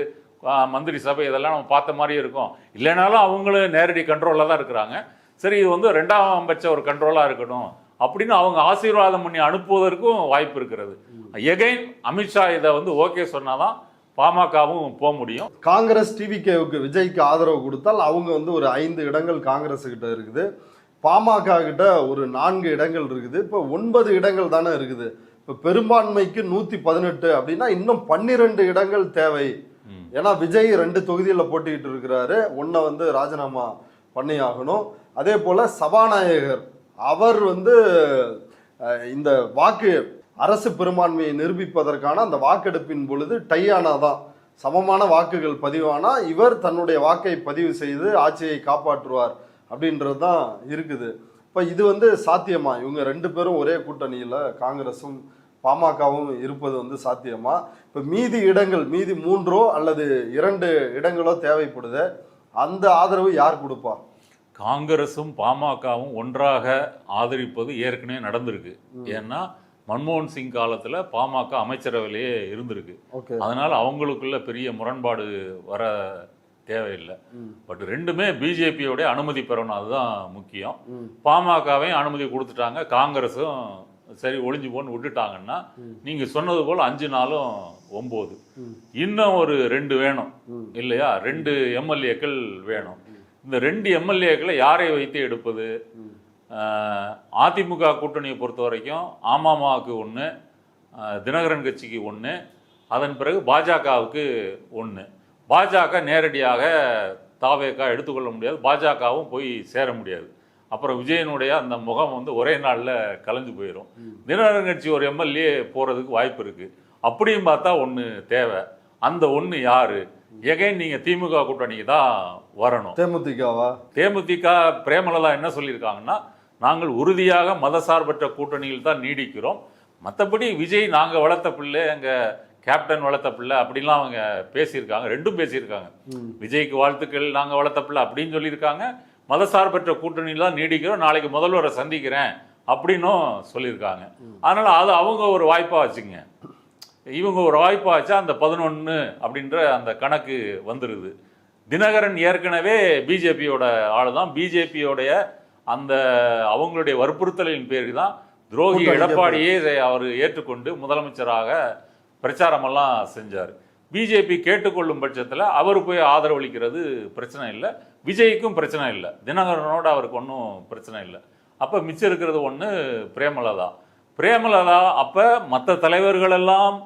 மந்திரி சபை இதெல்லாம் நம்ம பார்த்த மாதிரி இருக்கும், இல்லைனாலும் அவங்களும் நேரடி கண்ட்ரோலில் தான் இருக்கிறாங்க, சரி இது வந்து 2ஆம் பட்ச ஒரு கண்ட்ரோலாக இருக்கட்டும் அப்படின்னு அவங்க ஆசீர்வாதம் பண்ணி அனுப்புவதற்கும் வாய்ப்பு இருக்கிறது. எகைன் அமித்ஷா இதை வந்து ஓகே சொன்னாதான் பாமகவும் போக முடியும். காங்கிரஸ் டிவிகேவுக்கு விஜய்க்கு ஆதரவு கொடுத்தால் அவங்க வந்து ஒரு 5 இடங்கள் காங்கிரஸ் கிட்ட இருக்குது, பாமக கிட்ட ஒரு 4 இடங்கள் இருக்குது, இப்போ 9 இடங்கள் தானே இருக்குது. இப்போ பெரும்பான்மைக்கு 118 அப்படின்னா இன்னும் 12 இடங்கள் தேவை. ஏன்னா விஜய் 2 தொகுதியில் போட்டிக்கிட்டு இருக்கிறாரு, ஒன்றை வந்து ராஜினாமா பண்ணி ஆகணும். அதே போல சபாநாயகர் அவர் வந்து இந்த வாக்கு அரசு பெரும்பான்மையை நிரூபிப்பதற்கான அந்த வாக்கெடுப்பின் பொழுது டை ஆனாதான், சமமான வாக்குகள் பதிவானா இவர் தன்னுடைய வாக்கை பதிவு செய்து ஆட்சியை காப்பாற்றுவார் அப்படின்றது தான் இருக்குது. இப்போ இது வந்து சாத்தியமா? இவங்க 2 பேரும் ஒரே கூட்டணியில் காங்கிரஸும் பாமகவும் இருப்பது வந்து சாத்தியமா? இப்போ மீதி இடங்கள், மீதி 3 அல்லது 2 இடங்களோ தேவைப்படுது, அந்த ஆதரவு யார் கொடுப்பா? காங்கிரஸும் பாமகவும் ஒன்றாக ஆதரிப்பது ஏற்கனவே நடந்திருக்கு. ஏன்னா மன்மோகன் சிங் காலத்தில் பாமக அமைச்சரவையிலேயே இருந்திருக்கு. அதனால அவங்களுக்குள்ள பெரிய முரண்பாடு வர தேவையில்லை. பட் 2மே பிஜேபியோடைய அனுமதி பெறணும், அதுதான் முக்கியம். பாமகவையும் அனுமதி கொடுத்துட்டாங்க, காங்கிரஸும் சரி ஒளிஞ்சு போன்னு விட்டுட்டாங்கன்னா நீங்க சொன்னது போல் 5 நாளும் 9, இன்னும் ஒரு 2 வேணும் இல்லையா? 2 எம்எல்ஏக்கள் வேணும். இந்த 2 எம்எல்ஏக்களை யாரை வைத்து எடுப்பது? அதிமுக கூட்டணியை பொறுத்த வரைக்கும் அமமுகவுக்கு 1, தினகரன் கட்சிக்கு 1, அதன் பிறகு பாஜகவுக்கு 1. பாஜக நேரடியாக தாவேக்கா எடுத்துக்கொள்ள முடியாது, பாஜகவும் போய் சேர முடியாது. அப்புறம் விஜயனுடைய அந்த முகம் வந்து ஒரே நாளில் கலைஞ்சு போயிடும். தினகரன் கட்சி ஒரு எம்எல்ஏ போகிறதுக்கு வாய்ப்பு இருக்குது. அப்படியும் பார்த்தா 1 தேவை. அந்த 1 யாரு? எகைன் நீங்கள் திமுக கூட்டணிக்கு தான் வரணும். தேமுதிகவா? தேமுதிக பிரேமலதா என்ன சொல்லியிருக்காங்கன்னா, நாங்கள் உறுதியாக மதசார்பற்ற கூட்டணியில் தான் நீடிக்கிறோம், மற்றபடி விஜய் நாங்கள் வளர்த்த பிள்ளை, எங்கள் கேப்டன் வளர்த்த பிள்ளை அப்படின்லாம் அவங்க பேசியிருக்காங்க. 2ம் பேசியிருக்காங்க. விஜய்க்கு வாழ்த்துக்கள், நாங்கள் வளர்த்த பிள்ளை அப்படின்னு சொல்லியிருக்காங்க. மதசார்பற்ற கூட்டணியில் தான் நீடிக்கிறோம், நாளைக்கு முதல்வரை சந்திக்கிறேன் அப்படின்னும் சொல்லியிருக்காங்க. அதனால் அது அவங்க ஒரு வாய்ப்பாக வச்சுங்க, இவங்க ஒரு வாய்ப்பாக வச்சா அந்த 11 அப்படின்ற அந்த கணக்கு வந்துடுது. தினகரன் ஏற்கனவே பிஜேபியோட ஆளு தான். பிஜேபியோடைய அந்த அவங்களுடைய வற்புறுத்தலின் பேருக்கு தான் துரோகி எடப்பாடியே அவர் ஏற்றுக்கொண்டு முதலமைச்சராக பிரச்சாரமெல்லாம் செஞ்சார். பிஜேபி கேட்டுக்கொள்ளும் பட்சத்தில் அவர் போய் ஆதரவளிக்கிறது பிரச்சனை இல்லை, விஜய்க்கும் பிரச்சனை இல்லை, தினகரனோட அவருக்கு ஒன்றும் பிரச்சனை இல்லை. அப்போ மிச்சம் இருக்கிறது ஒன்று பிரேமலதா. பிரேமலதா அப்போ மற்ற தலைவர்களெல்லாம்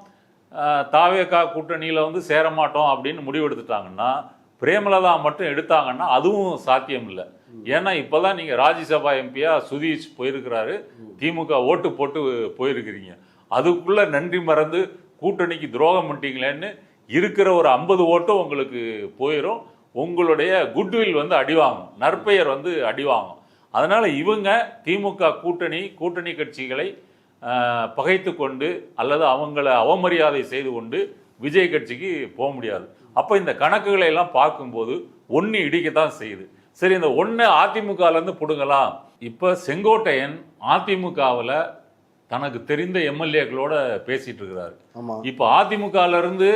தாவேகா கூட்டணியில் வந்து சேரமாட்டோம் அப்படின்னு முடிவெடுத்துட்டாங்கன்னா, பிரேமலதா மட்டும் எடுத்தாங்கன்னா அதுவும் சாத்தியம் இல்லை. ஏன்னா இப்போதான் நீங்கள் ராஜ்யசபா எம்பியா சுதீஷ் போயிருக்கிறாரு, திமுக ஓட்டு போட்டு போயிருக்கிறீங்க. அதுக்குள்ள நன்றி மறந்து கூட்டணிக்கு துரோகம் பண்ணிட்டீங்களேன்னு இருக்கிற ஒரு 50 ஓட்டும் உங்களுக்கு போயிடும். உங்களுடைய குட்வில் வந்து அடிவாங்கும், நற்பெயர் வந்து அடிவாங்கும். அதனால இவங்க திமுக கூட்டணி கட்சிகளை பகைத்து கொண்டு அல்லது அவங்கள அவமரியாதை செய்து கொண்டு விஜய் கட்சிக்கு போக முடியாது. அப்போ இந்த கணக்குகளை எல்லாம் பார்க்கும்போது ஒன்று இடிக்கத்தான் செய்யுது. சரி, இந்த ஒன்று அதிமுகலேருந்து பிடுங்கலாம். இப்போ செங்கோட்டையன் அதிமுகவில் தனக்கு தெரிந்த எம்எல்ஏக்களோட பேசிட்டு இருக்கிறாரு. இப்போ அதிமுகல இருந்து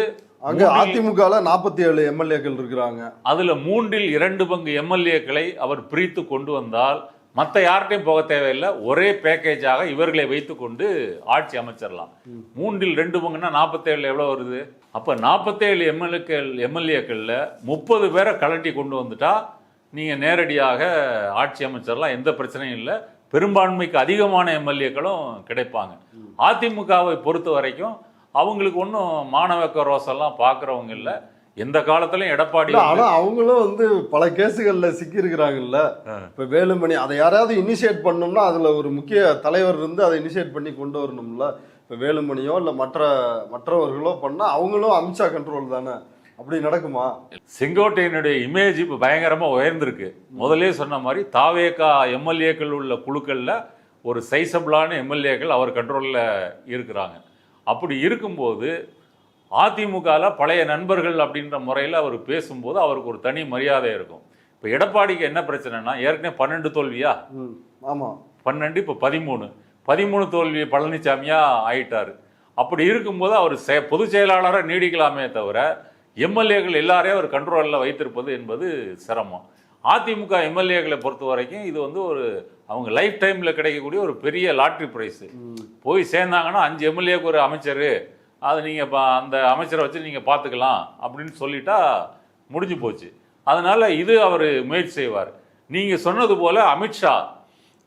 அங்க அதிமுகல 47 எம்எல்ஏக்கள் இருக்கிறாங்க. அதுல 2 பங்கு எம்எல்ஏக்களை அவர் பிரித்து கொண்டு வந்தால் மற்ற யார்கிட்டையும் போக தேவையில்லை, ஒரே பேக்கேஜாக இவர்களை வைத்துக் கொண்டு ஆட்சி அமைச்சிடலாம். 2 பங்குன்னா 47 எவ்வளவு வருது? அப்ப 47 எம்எல்ஏக்கள்ல 30 பேரை கலட்டி கொண்டு வந்துட்டா நீங்க நேரடியாக ஆட்சி அமைச்சிடலாம், எந்த பிரச்சனையும் இல்லை. பெரும்பான்மைக்கு அதிகமான எம்எல்ஏக்களும் கிடைப்பாங்க. அதிமுகவை பொறுத்த வரைக்கும் அவங்களுக்கு ஒன்றும் மாணவக்க ரோசெல்லாம் பார்க்குறவங்க இல்லை. எந்த காலத்திலையும் எடப்பாடி ஆனா அவங்களும் வந்து பல கேஸுகள்ல சிக்கி இருக்கிறாங்கல்ல. இப்ப வேலுமணி அதை யாராவது இனிஷியேட் பண்ணோம்னா அதுல ஒரு முக்கிய தலைவர் இருந்து அதை இனிஷியேட் பண்ணி கொண்டு வரணும்ல. இப்ப வேலுமணியோ இல்ல மற்றவர்களோ பண்ணா அவங்களும் அமித்ஷா கண்ட்ரோல் தானே, அப்படி நடக்குமா? செங்கோட்டையனுடைய இமேஜ் இப்போ பயங்கரமாக உயர்ந்திருக்கு. முதலே சொன்ன மாதிரி தாவேகா எம்எல்ஏக்கள் உள்ள குழுக்களில் ஒரு சைசபிளான எம்எல்ஏக்கள் அவர் கண்ட்ரோலில் இருக்கிறாங்க. அப்படி இருக்கும்போது அதிமுகவில் பழைய நண்பர்கள் அப்படின்ற முறையில் அவர் பேசும்போது அவருக்கு ஒரு தனி மரியாதை இருக்கும். இப்போ எடப்பாடிக்கு என்ன பிரச்சனைனா, ஏற்கனவே 12 தோல்வியா? ஆமாம், 12 இப்போ 13 தோல்வி பழனிசாமியா ஆயிட்டாரு. அப்படி இருக்கும்போது அவர் பொதுச் செயலாளராக நீடிக்கலாமே தவிர எம்எல்ஏக்கள் எல்லாரையும் அவர் கண்ட்ரோலில் வைத்திருப்பது என்பது சிரமம். அதிமுக எம்எல்ஏக்களை பொறுத்த வரைக்கும் இது வந்து ஒரு அவங்க லைஃப் டைமில் கிடைக்கக்கூடிய ஒரு பெரிய லாட்ரி ப்ரைஸு. போய் சேர்ந்தாங்கன்னா 5 எம்எல்ஏக்கு ஒரு அமைச்சர், அது நீங்கள் அந்த அமைச்சரை வச்சு நீங்கள் பார்த்துக்கலாம் அப்படின்னு சொல்லிட்டா முடிஞ்சு போச்சு. அதனால் இது அவர் முயற்சி செய்வார். நீங்கள் சொன்னது போல் அமித்ஷா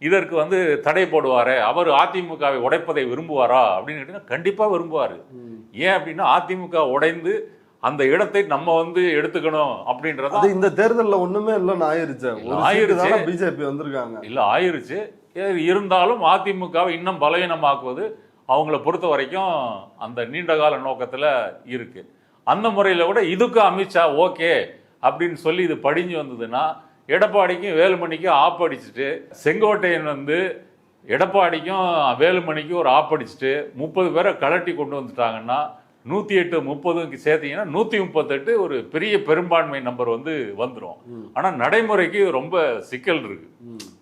இதற்கு வந்து தடை போடுவார், அவர் அதிமுகவை உடைப்பதை விரும்புவாரா அப்படின்னு கேட்டீங்கன்னா கண்டிப்பாக விரும்புவார். ஏன் அப்படின்னா அதிமுக உடைந்து அந்த இடத்தை நம்ம வந்து எடுத்துக்கணும் அப்படின்றத இந்த தேர்தலில் ஒண்ணுமே இல்லைன்னு ஆயிருச்சு. பிஜேபி வந்திருக்காங்க இல்ல ஆயிருச்சு. இருந்தாலும் அதிமுகவை இன்னும் பலவீனமாக்குவது அவங்கள பொறுத்த வரைக்கும் அந்த நீண்டகால நோக்கத்துல இருக்கு. அந்த முறையில கூட இதுக்கு அமித்ஷா ஓகே அப்படின்னு சொல்லி இது படிஞ்சு வந்ததுன்னா எடப்பாடிக்கும் வேலுமணிக்கும் ஆப்படிச்சுட்டு, செங்கோட்டையன் வந்து எடப்பாடிக்கும் வேலுமணிக்கும் ஒரு ஆப்படிச்சுட்டு 30 பேரை கலட்டி கொண்டு வந்துட்டாங்கன்னா 108 30க்கு சேர்த்தீங்கன்னா 138 ஒரு பெரிய பெரும்பான்மை நம்பர் வந்து வந்துடும். ஆனா நடைமுறைக்கு ரொம்ப சிக்கல் இருக்கு.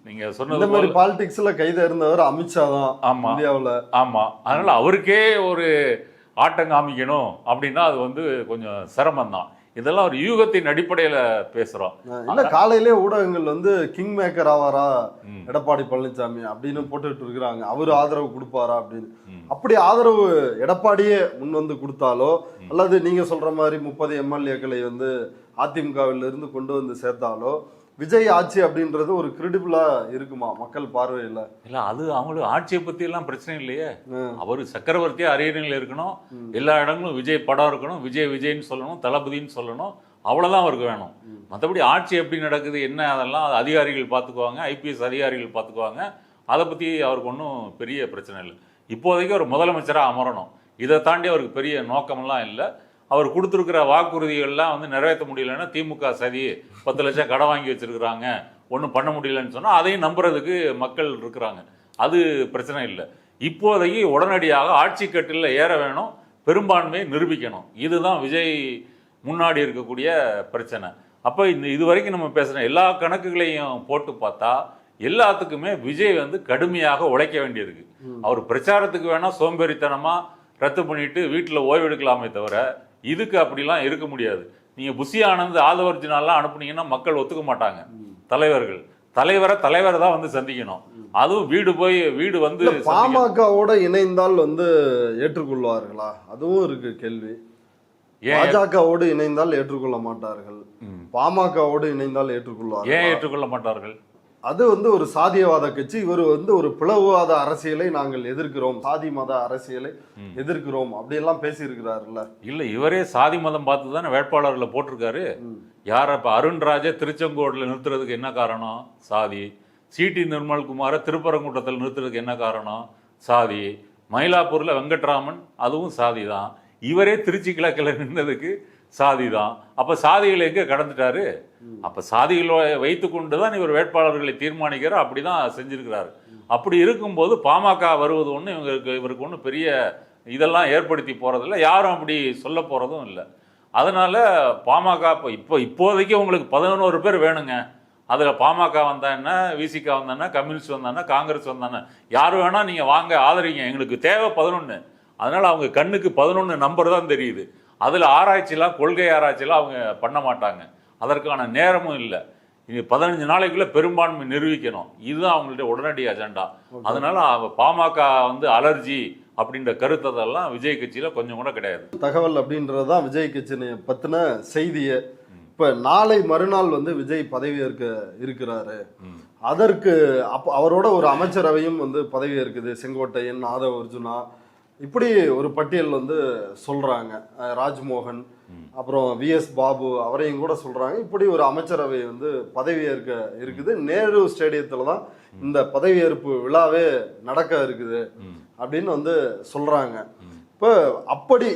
நீங்க சொன்னது மாதிரி பாலிடிக்ஸ்ல கைது இருந்தவர் அமித்ஷா தான். ஆமா, இந்தியாவில். ஆமா. அதனால அவருக்கே ஒரு ஆட்டம் காமிக்கணும் அப்படின்னா அது வந்து கொஞ்சம் சிரமம் தான். இதெல்லாம் ஒரு யூகத்தின் அடிப்படையில பேசுறோம். இல்ல காலையிலே ஊடகங்கள் வந்து கிங் மேக்கர் ஆவாரா எடப்பாடி பழனிசாமி அப்படின்னு போட்டுட்டு இருக்கிறாங்க, அவரு ஆதரவு கொடுப்பாரா அப்படின்னு. அப்படி ஆதரவு எடப்பாடியே முன் வந்து கொடுத்தாலோ அல்லது நீங்க சொல்ற மாதிரி 30 எம்எல்ஏக்களை வந்து அதிமுகவில் இருந்து கொண்டு வந்து சேர்த்தாலோ விஜய் ஆட்சி அப்படின்றது ஒரு கிரெடிபிளா இருக்குமா மக்கள் பார்வையில? இல்ல அது அவங்களுக்கு ஆட்சியை பத்தி எல்லாம் பிரச்சனை இல்லையே. அவரு சக்கரவர்த்தியா அரியணையில் இருக்கணும், எல்லா இடங்களும் விஜய் படம் இருக்கணும், விஜய்ன்னு சொல்லணும், தளபதின்னு சொல்லணும், அவ்வளவுதான் அவருக்கு வேணும். மற்றபடி ஆட்சி எப்படி நடக்குது என்ன அதெல்லாம் அதிகாரிகள் பார்த்துக்குவாங்க, ஐபிஎஸ் அதிகாரிகள் பார்த்துக்குவாங்க. அதை பத்தி அவருக்கு ஒன்றும் பெரிய பிரச்சனை இல்லை. இப்போதைக்கு ஒரு முதலமைச்சராக அமரணும், இதை தாண்டி அவருக்கு பெரிய நோக்கமெல்லாம் இல்லை. அவர் கொடுத்துருக்கிற வாக்குறுதிகள்லாம் வந்து நிறைவேற்ற முடியலன்னா திமுக சதி 10 லட்சம் கடை வாங்கி வச்சிருக்கிறாங்க ஒன்றும் பண்ண முடியலன்னு சொன்னால் அதையும் நம்புறதுக்கு மக்கள் இருக்கிறாங்க, அது பிரச்சனை இல்லை. இப்போதைக்கு உடனடியாக ஆட்சி கட்டில் ஏற வேணும், பெரும்பான்மையை நிரூபிக்கணும். இதுதான் விஜய் முன்னாடி இருக்கக்கூடிய பிரச்சனை. அப்போ இது வரைக்கும் நம்ம பேசுகிற எல்லா கணக்குகளையும் போட்டு பார்த்தா எல்லாத்துக்குமே விஜய் வந்து கடுமையாக உழைக்க வேண்டியிருக்கு. அவர் பிரச்சாரத்துக்கு வேணால் சோம்பேறித்தனமாக ரத்து பண்ணிட்டு வீட்டில் ஓய்வெடுக்கலாமே தவிர இதுக்கு அப்படிலாம் இருக்க முடியாது. நீங்க புஷி ஆனந்த் ஆதவர்ஜுனாலாம் அனுப்புனீங்கன்னா மக்கள் ஒத்துக்க மாட்டாங்க. தலைவரை தான் வந்து சந்திக்கணும். அதுவும் வீடு வந்து பாமகவோட இணைந்தால் வந்து ஏற்றுக்கொள்வார்களா? அதுவும் இருக்கு கேள்வி. பாஜகவோடு இணைந்தால் ஏற்றுக்கொள்ள மாட்டார்கள், பாமகவோடு இணைந்தால் ஏற்றுக்கொள்வார்கள். ஏன் ஏற்றுக்கொள்ள மாட்டார்கள்? அது வந்து ஒரு சாதியவாத கட்சி. இவர் வந்து ஒரு பிளவுவாத அரசியலை நாங்கள் எதிர்க்கிறோம், சாதி மத அரசியலை எதிர்க்கிறோம் அப்படியெல்லாம் பேசியிருக்கிறாருல்ல. இல்ல, இவரே சாதி மதம் பார்த்து தானே வேட்பாளர்களை போட்டிருக்காரு. யார இப்ப அருண்ராஜை திருச்செங்கோடுல நிறுத்துறதுக்கு என்ன காரணம்? சாதி. சிடி நிர்மல்குமாரை திருப்பரங்குன்றத்தில் நிறுத்துறதுக்கு என்ன காரணம்? சாதி. மயிலாப்பூர்ல வெங்கட்ராமன், அதுவும் சாதி தான். இவரே திருச்சி கிழக்கில் நின்றதுக்கு சாதி தான். அப்ப சாதிகளை எங்க கடந்துட்டாரு? அப்ப சாதிகளை வைத்து கொண்டுதான் இவர் வேட்பாளர்களை தீர்மானிக்கிறார். அப்படிதான் செஞ்சிருக்கிறாரு. அப்படி இருக்கும்போது பாமக வருவது ஒண்ணு இவருக்கு ஒன்றும் பெரிய இதெல்லாம் ஏற்படுத்தி போறதில்லை, யாரும் அப்படி சொல்ல போறதும் இல்லை. அதனால பாமக இப்போதைக்கு உங்களுக்கு 11 பேர் வேணுங்க. அதில் பாமக வந்தா என்ன, விசிக வந்தானே, கம்யூனிஸ்ட் வந்தானே, காங்கிரஸ் வந்தானே, யார் வேணா நீங்க வாங்க ஆதரிங்க, எங்களுக்கு தேவை 11. அதனால அவங்க கண்ணுக்கு 11 நம்பர் தான் தெரியுது. அதில் ஆராய்ச்சிலாம், கொள்கை ஆராய்ச்சிலாம் அவங்க பண்ண மாட்டாங்க. அதற்கான நேரமும் இல்லை. இனி 15 நாளைக்குள்ள பெரும்பான்மை நிரூபிக்கணும். இதுதான் அவங்களுடைய உடனடி அஜெண்டா. அதனால பாமக வந்து அலர்ஜி அப்படின்ற கருத்ததெல்லாம் விஜய் கட்சியில கொஞ்சம் கூட கிடையாது. தகவல் அப்படின்றதுதான் விஜய் கட்சியை பத்தின செய்தியை. இப்ப நாளை மறுநாள் வந்து விஜய் பதவியேற்க இருக்கிறாரு. அதற்கு அவரோட ஒரு அமைச்சரவையும் வந்து பதவியேற்குது. செங்கோட்டையன், ஆதவ அர்ஜுனா, இப்படி ஒரு பட்டியல் வந்து சொல்றாங்க. ராஜ்மோகன், அப்புறம் விஎஸ் பாபு அவரையும் கூட சொல்றாங்க. இப்படி ஒரு அமைச்சரவை வந்து பதவியேற்க இருக்குது. நேரு ஸ்டேடியத்துல தான் இந்த பதவியேற்பு விழாவே நடக்க இருக்குது அப்படின்னு வந்து சொல்றாங்க. இப்ப அப்படி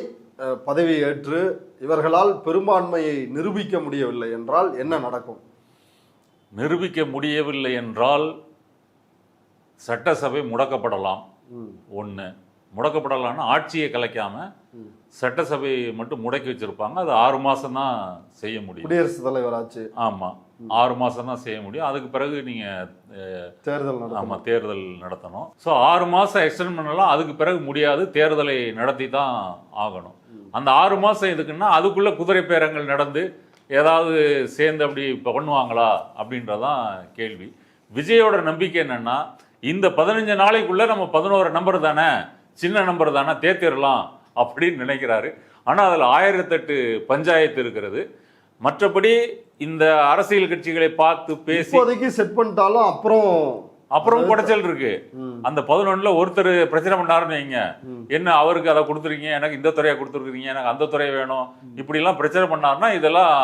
பதவி ஏற்று இவர்களால் பெரும்பான்மையை நிரூபிக்க முடியவில்லை என்றால் என்ன நடக்கும்? நிரூபிக்க முடியவில்லை என்றால் சட்டசபை முடக்கப்படலாம். ஒன்று முடக்கப்படலாம்னா ஆட்சியை கலைக்காம சட்டசபையை மட்டும் முடக்கி வச்சிருப்பாங்க. அது 6 மாசம் தான் செய்ய முடியும். குடியரசுத் தலைவர் ஆட்சி. ஆமா, 6 மாசம் தான் செய்ய முடியும். அதுக்கு பிறகு நீங்க தேர்தல் நடத்தணும். ஸோ 6 மாசம் எக்ஸ்டெண்ட் பண்ணலாம். அதுக்கு பிறகு முடியாது, தேர்தலை நடத்தி தான் ஆகணும். அந்த 6 மாசம் எதுக்குன்னா அதுக்குள்ள குதிரை பேரங்கள் நடந்து ஏதாவது சேர்ந்து அப்படி பண்ணுவாங்களா அப்படின்றதான் கேள்வி. விஜயோட நம்பிக்கை என்னன்னா, இந்த 15 நாளைக்குள்ள நம்ம 11 நம்பர் தானே, சின்ன நம்பர் தானே, தேர்த்திடலாம் அப்படின்னு நினைக்கிறாரு. ஆனால் அதில் 1008 பஞ்சாயத்து இருக்கிறது. மற்றபடி இந்த அரசியல் கட்சிகளை பார்த்து பேசி செட் பண்ணிட்டாலும் அப்புறம் குடைச்சல் இருக்கு. அந்த 11ல ஒருத்தர் பிரச்சனை பண்ணாருன்னு வைங்க, என்ன அவருக்கு அதை கொடுத்துருக்கீங்க, எனக்கு இந்த துறையை கொடுத்துருக்கீங்க, எனக்கு அந்த துறை வேணும், இப்படி எல்லாம் பிரச்சனை பண்ணாருன்னா இதெல்லாம்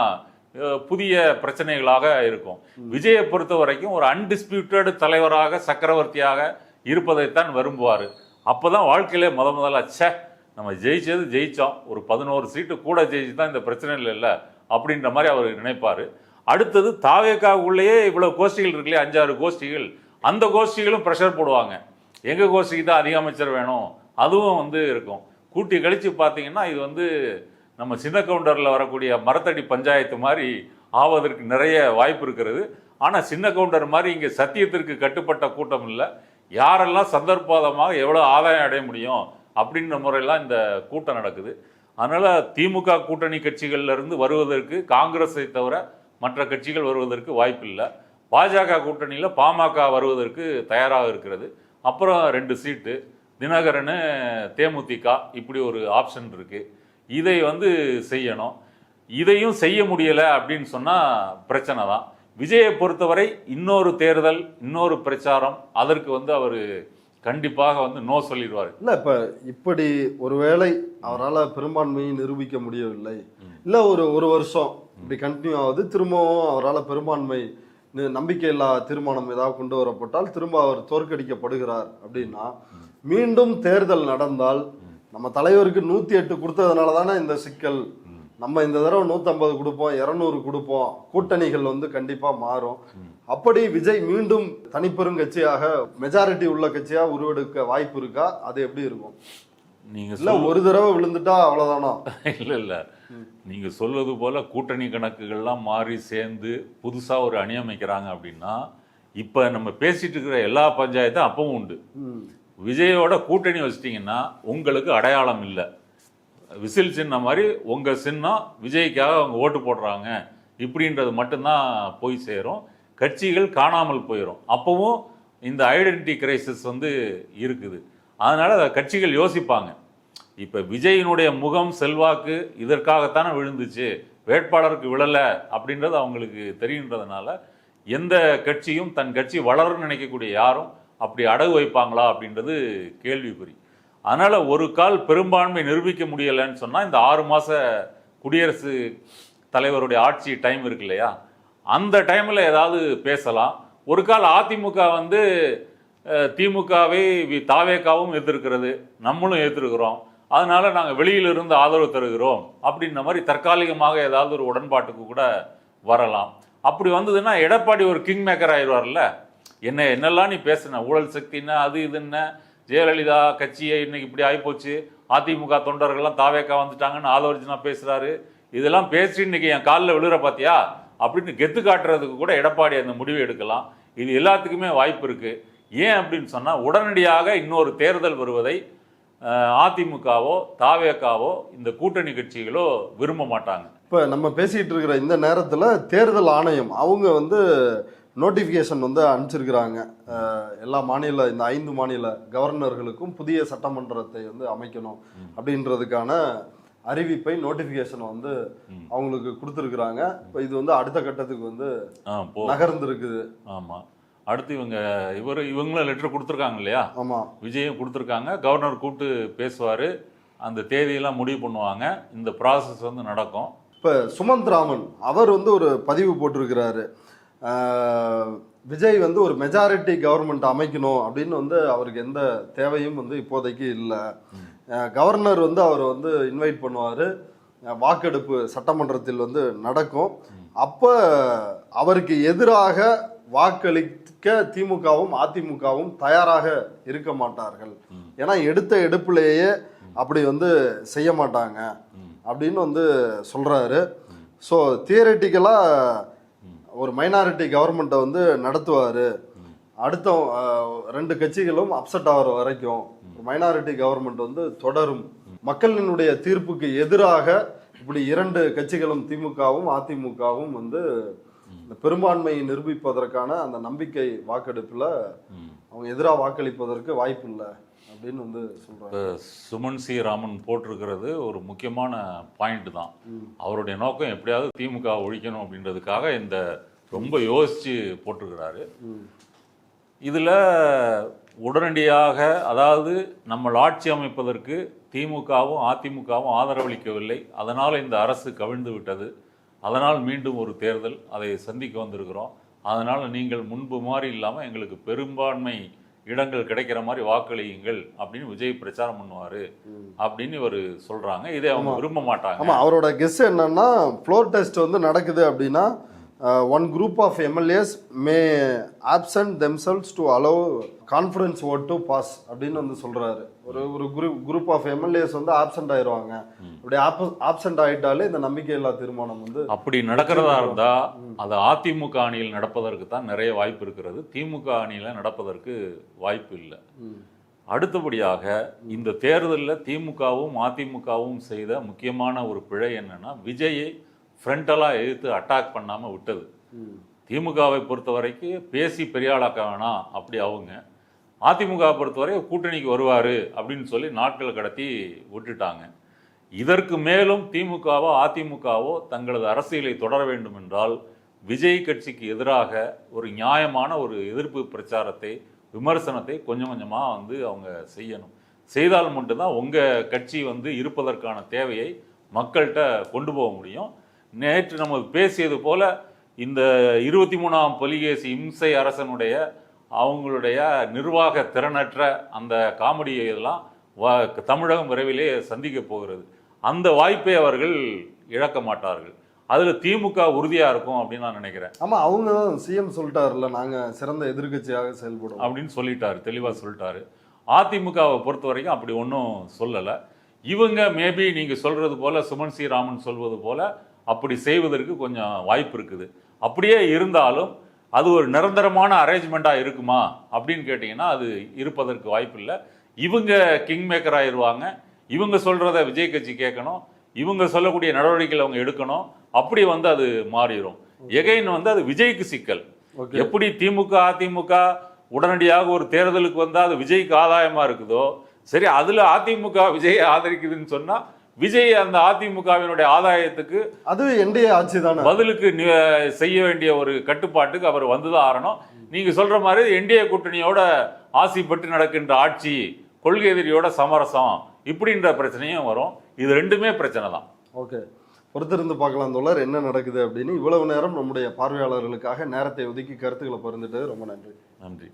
புதிய பிரச்சனைகளாக இருக்கும். விஜயை பொறுத்த வரைக்கும் ஒரு அன்டிஸ்பியூட்டட் தலைவராக, சக்கரவர்த்தியாக இருப்பதைத்தான் விரும்புவார். அப்போதான் வாழ்க்கையிலே முதல்ல நம்ம ஜெயிச்சோம், ஒரு 11 சீட்டு கூட ஜெயிச்சு தான் இந்த பிரச்சனை இல்லை அப்படின்ற மாதிரி அவர் நினைப்பார். அடுத்தது தாவேக்காவுக்குள்ளேயே இவ்வளோ கோஷ்டிகள் இருக்குல்லையே, 5-6 கோஷ்டிகள், அந்த கோஷ்டிகளும் ப்ரெஷர் போடுவாங்க. எங்கள் கோஷ்டிக்கு தான் அதிக அமைச்சர் வேணும், அதுவும் வந்து இருக்கும். கூட்டி கழித்து பார்த்தீங்கன்னா இது வந்து நம்ம சின்ன கவுண்டரில் வரக்கூடிய மரத்தடி பஞ்சாயத்து மாதிரி ஆவதற்கு நிறைய வாய்ப்பு இருக்கிறது. ஆனால் சின்ன கவுண்டர் மாதிரி இங்கே சத்தியத்திற்கு கட்டுப்பட்ட கூட்டம் இல்லை. யாரெல்லாம் சந்தர்ப்பமாக எவ்வளோ ஆதாயம் அடைய முடியும் அப்படின்ற முறையெல்லாம் இந்த கூட்டம் நடக்குது. அதனால் திமுக கூட்டணி கட்சிகள்லேருந்து வருவதற்கு காங்கிரஸை தவிர மற்ற கட்சிகள் வருவதற்கு வாய்ப்பு இல்லை. பாஜக கூட்டணியில் பாமக வருவதற்கு தயாராக இருக்கிறது. அப்புறம் 2 சீட்டு தினகரனு, தேமுதிக, இப்படி ஒரு ஆப்ஷன் இருக்குது. இதை வந்து செய்யணும். இதையும் செய்ய முடியலை அப்படின்னு சொன்னால் பிரச்சனை தான். விஜயை பொறுத்தவரை இன்னொரு தேர்தல், இன்னொரு பிரச்சாரம், அதற்கு வந்து அவர் கண்டிப்பாக வந்து நோ சொல்லிடுவார். இல்லை, இப்படி ஒருவேளை அவரால் பெரும்பான்மையை நிரூபிக்க முடியவில்லை, இல்லை ஒரு வருஷம் இப்படி கண்டினியூ ஆகுது, திரும்பவும் அவரால் பெரும்பான்மை நம்பிக்கையில்லா தீர்மானம் ஏதாவது கொண்டு வரப்பட்டால் திரும்ப அவர் தோற்கடிக்கப்படுகிறார் அப்படின்னா, மீண்டும் தேர்தல் நடந்தால் நம்ம தலைவருக்கு 108 கொடுத்ததுனால தானே இந்த சிக்கல். நம்ம இந்த தடவை 150 கொடுப்போம், 200 கொடுப்போம், கூட்டணிகள் வந்து கண்டிப்பா மாறும். அப்படி விஜய் மீண்டும் தனிப்பெரும் கட்சியாக, மெஜாரிட்டி உள்ள கட்சியா உருவெடுக்க வாய்ப்பு இருக்கா? அது எப்படி இருக்கும்? நீங்க ஒரு தடவை விழுந்துட்டா அவ்வளவுதானா? இல்ல நீங்க சொல்வது போல கூட்டணி கணக்குகள்லாம் மாறி சேர்ந்து புதுசா ஒரு அணி அமைக்கிறாங்க அப்படின்னா, இப்ப நம்ம பேசிட்டு இருக்கிற எல்லா பஞ்சாயத்தும் அப்பவும் உண்டு. விஜயோட கூட்டணி வச்சிட்டீங்கன்னா உங்களுக்கு அடையாளம் இல்லை. விசில் சின்னம் மாதிரி உங்கள் சின்னம் விஜய்க்காக அவங்க ஓட்டு போடுறாங்க இப்படின்றது மட்டும்தான் போய் சேரும். கட்சிகள் காணாமல் போயிடும். அப்போவும் இந்த ஐடென்டிட்டி கிரைசிஸ் வந்து இருக்குது. அதனால் கட்சிகள் யோசிப்பாங்க, இப்போ விஜயினுடைய முகம் செல்வாக்கு இதற்காகத்தானே விழுந்துச்சு, வேட்பாளருக்கு விழலை அப்படின்றது அவங்களுக்கு தெரியுன்றதுனால எந்த கட்சியும் தன் கட்சி வளரும்னு நினைக்கக்கூடிய யாரும் அப்படி அடகு வைப்பாங்களா அப்படின்றது கேள்விக்குறி. அதனால் ஒரு கால் பெரும்பான்மை நிரூபிக்க முடியலைன்னு சொன்னால் இந்த 6 மாத குடியரசு தலைவருடைய ஆட்சி டைம் இருக்கு இல்லையா, அந்த டைமில் ஏதாவது பேசலாம். ஒரு கால் அதிமுக வந்து திமுகவை தாவேக்காவும் எதிர்க்கிறது, நம்மளும் எதிர்க்கிறோம், அதனால நாங்கள் வெளியிலிருந்து ஆதரவு தருகிறோம் அப்படின்ற மாதிரி தற்காலிகமாக ஏதாவது ஒரு உடன்பாட்டுக்கு கூட வரலாம். அப்படி வந்ததுன்னா எடப்பாடி ஒரு கிங் மேக்கர் ஆயிடுவார்ல. என்னெல்லாம் நீ பேசுன, ஊழல் சக்தின்னா அது இதுன்னு, ஜெயலலிதா கட்சியை இன்னைக்கு இப்படி ஆகிப்போச்சு, அதிமுக தொண்டர்கள்லாம் தாவேக்கா வந்துட்டாங்கன்னு ஆதவர்ஜனா பேசுறாரு, இதெல்லாம் பேசி இன்னைக்கு என் காலில் விழுற பார்த்தியா அப்படின்னு கெத்து காட்டுறதுக்கு கூட எடப்பாடி அந்த முடிவு எடுக்கலாம். இது எல்லாத்துக்குமே வாய்ப்பு இருக்கு. ஏன் அப்படின்னு சொன்னால் உடனடியாக இன்னொரு தேர்தல் வருவதை அதிமுகவோ தாவேக்காவோ இந்த கூட்டணி கட்சிகளோ விரும்ப மாட்டாங்க. இப்போ நம்ம பேசிகிட்டு இருக்கிற இந்த நேரத்தில் தேர்தல் ஆணையம் அவங்க வந்து நோட்டிஃபிகேஷன் வந்து அனுப்பிச்சிருக்கிறாங்க. எல்லா மாநில இந்த 5 மாநில கவர்னர்களுக்கும் புதிய சட்டமன்றத்தை வந்து அமைக்கணும் அப்படின்றதுக்கான அறிவிப்பை நோட்டிஃபிகேஷன் வந்து அவங்களுக்கு கொடுத்துருக்குறாங்க. இப்போ இது வந்து அடுத்த கட்டத்துக்கு வந்து நகர்ந்துருக்குது. ஆமாம், அடுத்து இவங்களும் லெட்டர் கொடுத்துருக்காங்க இல்லையா? ஆமாம், விஜயும் கொடுத்துருக்காங்க. கவர்னர் கூப்பிட்டு பேசுவார், அந்த தேதியெல்லாம் முடிவு பண்ணுவாங்க, இந்த ப்ராசஸ் வந்து நடக்கும். இப்போ சுமந்த் ராமன் அவர் வந்து ஒரு பதிவு போட்டிருக்கிறாரு, விஜய் வந்து ஒரு மெஜாரிட்டி கவர்மெண்ட் அமைக்கணும் அப்படின்னு வந்து அவருக்கு எந்த தேவையும் வந்து இப்போதைக்கு இல்லை. கவர்னர் வந்து அவர் வந்து இன்வைட் பண்ணுவார், வாக்கெடுப்பு சட்டமன்றத்தில் வந்து நடக்கும். அப்போ அவருக்கு எதிராக வாக்களிக்க திமுகவும் அதிமுகவும் தயாராக இருக்க மாட்டார்கள். ஏன்னா எடுப்பிலேயே அப்படி வந்து செய்ய மாட்டாங்க அப்படின்னு வந்து சொல்கிறாரு. ஸோ தியரட்டிக்கலாக ஒரு மைனாரிட்டி கவர்மெண்ட்டை வந்து நடத்துவார். அடுத்த 2 கட்சிகளும் அப்செட் ஆகிற வரைக்கும் மைனாரிட்டி கவர்மெண்ட் வந்து தொடரும். மக்களினுடைய தீர்ப்புக்கு எதிராக இப்படி 2 கட்சிகளும் திமுகவும் அதிமுகவும் வந்து பெரும்பான்மையை நிரூபிப்பதற்கான அந்த நம்பிக்கை வாக்கெடுப்பில் அவங்க எதிராக வாக்களிப்பதற்கு வாய்ப்பு இல்லை அப்படின்னு வந்து சொல்றாங்க. சுமன் சி ராமன் போட்டிருக்கிறது ஒரு முக்கியமான பாயிண்ட் தான். அவருடைய நோக்கம் எப்படியாவது திமுக ஒழிக்கணும் அப்படின்றதுக்காக இந்த ரொம்ப யோசிச்சு போட்டிருக்கிறாரு. இதில் உடனடியாக அதாவது நம்ம ஆட்சி அமைப்பதற்கு திமுகவும் அதிமுகவும் ஆதரவளிக்கவில்லை, அதனால் இந்த அரசு கவிழ்ந்து விட்டது, அதனால் மீண்டும் ஒரு தேர்தல் அதை சந்திக்க வந்திருக்கிறோம், அதனால் நீங்கள் முன்பு மாதிரி இல்லாமல் எங்களுக்கு பெரும்பான்மை இடங்கள் கிடைக்கிற மாதிரி வாக்களியுங்கள் அப்படின்னு விஜய் பிரச்சாரம் பண்ணுவார் அப்படின்னு இவர் சொல்கிறாங்க. இதை அவங்க விரும்ப மாட்டாங்க. ஆமாம், அவரோட கெஸ் என்னன்னா ஃப்ளோர் டெஸ்ட் வந்து நடக்குது அப்படின்னா one group of MLAs may absent themselves to allow conference vote to pass அப்படின்னு வந்து சொல்றாரு. ஒரு குரூப் ஆஃப் எம்எல்ஏஸ் வந்து ஆப்சென்ட் ஆயிடுவாங்க. அப்படி ஆப்சென்ட் ஆயிட்டாலே இந்த நம்பிக்கையில்லா தீர்மானம் வந்து அப்படி நடக்கிறதா இருந்தா அது அதிமுக அணியில் நடப்பதற்கு தான் நிறைய வாய்ப்பு இருக்கிறது, திமுக அணியில் நடப்பதற்கு வாய்ப்பு இல்லை. அடுத்தபடியாக இந்த தேர்தலில் திமுகவும் அதிமுகவும் செய்த முக்கியமான ஒரு பிழை என்னன்னா விஜயை ஃப்ரண்டலாக எதிர்த்து அட்டாக் பண்ணாமல் விட்டது. திமுகவை பொறுத்த வரைக்கும் பேசி பெரியாளாக்க வேணாம் அப்படி அவங்க, அதிமுகவை பொறுத்தவரை கூட்டணிக்கு வருவார் அப்படின்னு சொல்லி நாட்களை கடத்தி விட்டுட்டாங்க. இதற்கு மேலும் திமுகவோ அதிமுகவோ தங்களது அரசியலை தொடர வேண்டும் என்றால் விஜய் கட்சிக்கு எதிராக ஒரு நியாயமான ஒரு எதிர்ப்பு பிரச்சாரத்தை விமர்சனத்தை கொஞ்சம் கொஞ்சமாக வந்து அவங்க செய்யணும். செய்தால் மட்டும்தான் உங்கள் கட்சி வந்து இருப்பதற்கான தேவையை மக்கள்கிட்ட கொண்டு போக முடியும். நேற்று நம்ம பேசியது போல இந்த 23ஆம் புலிகேசி இம்சை அரசனுடைய அவங்களுடைய நிர்வாக திறனற்ற அந்த காமெடியை எல்லாம் தமிழகம் விரைவிலே சந்திக்க போகிறது. அந்த வாய்ப்பை அவர்கள் இழக்க மாட்டார்கள். அதில் திமுக உறுதியாக இருக்கும் அப்படின்னு நான் நினைக்கிறேன். ஆமாம், அவங்க தான் சிஎம் சொல்லிட்டாருல்ல, நாங்கள் சிறந்த எதிர்கட்சியாக செயல்படும் அப்படின்னு சொல்லிட்டாரு, தெளிவாக சொல்லிட்டாரு. அதிமுகவை பொறுத்த வரைக்கும் அப்படி ஒன்றும் சொல்லலை. இவங்க மேபி நீங்கள் சொல்கிறது போல் சுமன் சி ராமன் சொல்வது போல் அப்படி செய்வதற்கு கொஞ்சம் வாய்ப்பு இருக்குது. அப்படியே இருந்தாலும் அது ஒரு நிரந்தரமான அரேஞ்ச்மெண்ட்டாக இருக்குமா அப்படின்னு கேட்டிங்கன்னா அது இருப்பதற்கு வாய்ப்பு இல்லை. இவங்க கிங் மேக்கர் ஆயிடுவாங்க, இவங்க சொல்றத விஜய் கட்சி கேட்கணும், இவங்க சொல்லக்கூடிய நடவடிக்கைகள் அவங்க எடுக்கணும். அப்படி வந்து அது மாறிடும். எகைன் வந்து அது விஜய்க்கு சிக்கல். எப்படி திமுக அதிமுக உடனடியாக ஒரு தேர்தலுக்கு வந்தா அது விஜய்க்கு ஆதாயமா இருக்குதோ, சரி அதுல அதிமுக விஜயை ஆதரிக்குதுன்னு சொன்னா விஜய் அந்த அதிமுகவினுடைய ஆதாயத்துக்கு அது என்டிஏ ஆட்சி தானே பதிலுக்கு செய்ய வேண்டிய ஒரு கட்டுப்பாட்டுக்கு அவர் வந்துதான் ஆறணும். நீங்க சொல்ற மாதிரி என்டிஏ கூட்டணியோட ஆசி பற்றி நடக்கின்ற ஆட்சி, கொள்கை எதிரியோட சமரசம், இப்படின்ற பிரச்சனையும் வரும். இது ரெண்டுமே பிரச்சனை தான். ஓகே, பொறுத்திருந்து பார்க்கலாம் தோழர் என்ன நடக்குது அப்படின்னு. இவ்வளவு நேரம் நம்முடைய பார்வையாளர்களுக்காக நேரத்தை ஒதுக்கி கருத்துக்களை பகிர்ந்துட்டு ரொம்ப நன்றி. நன்றி.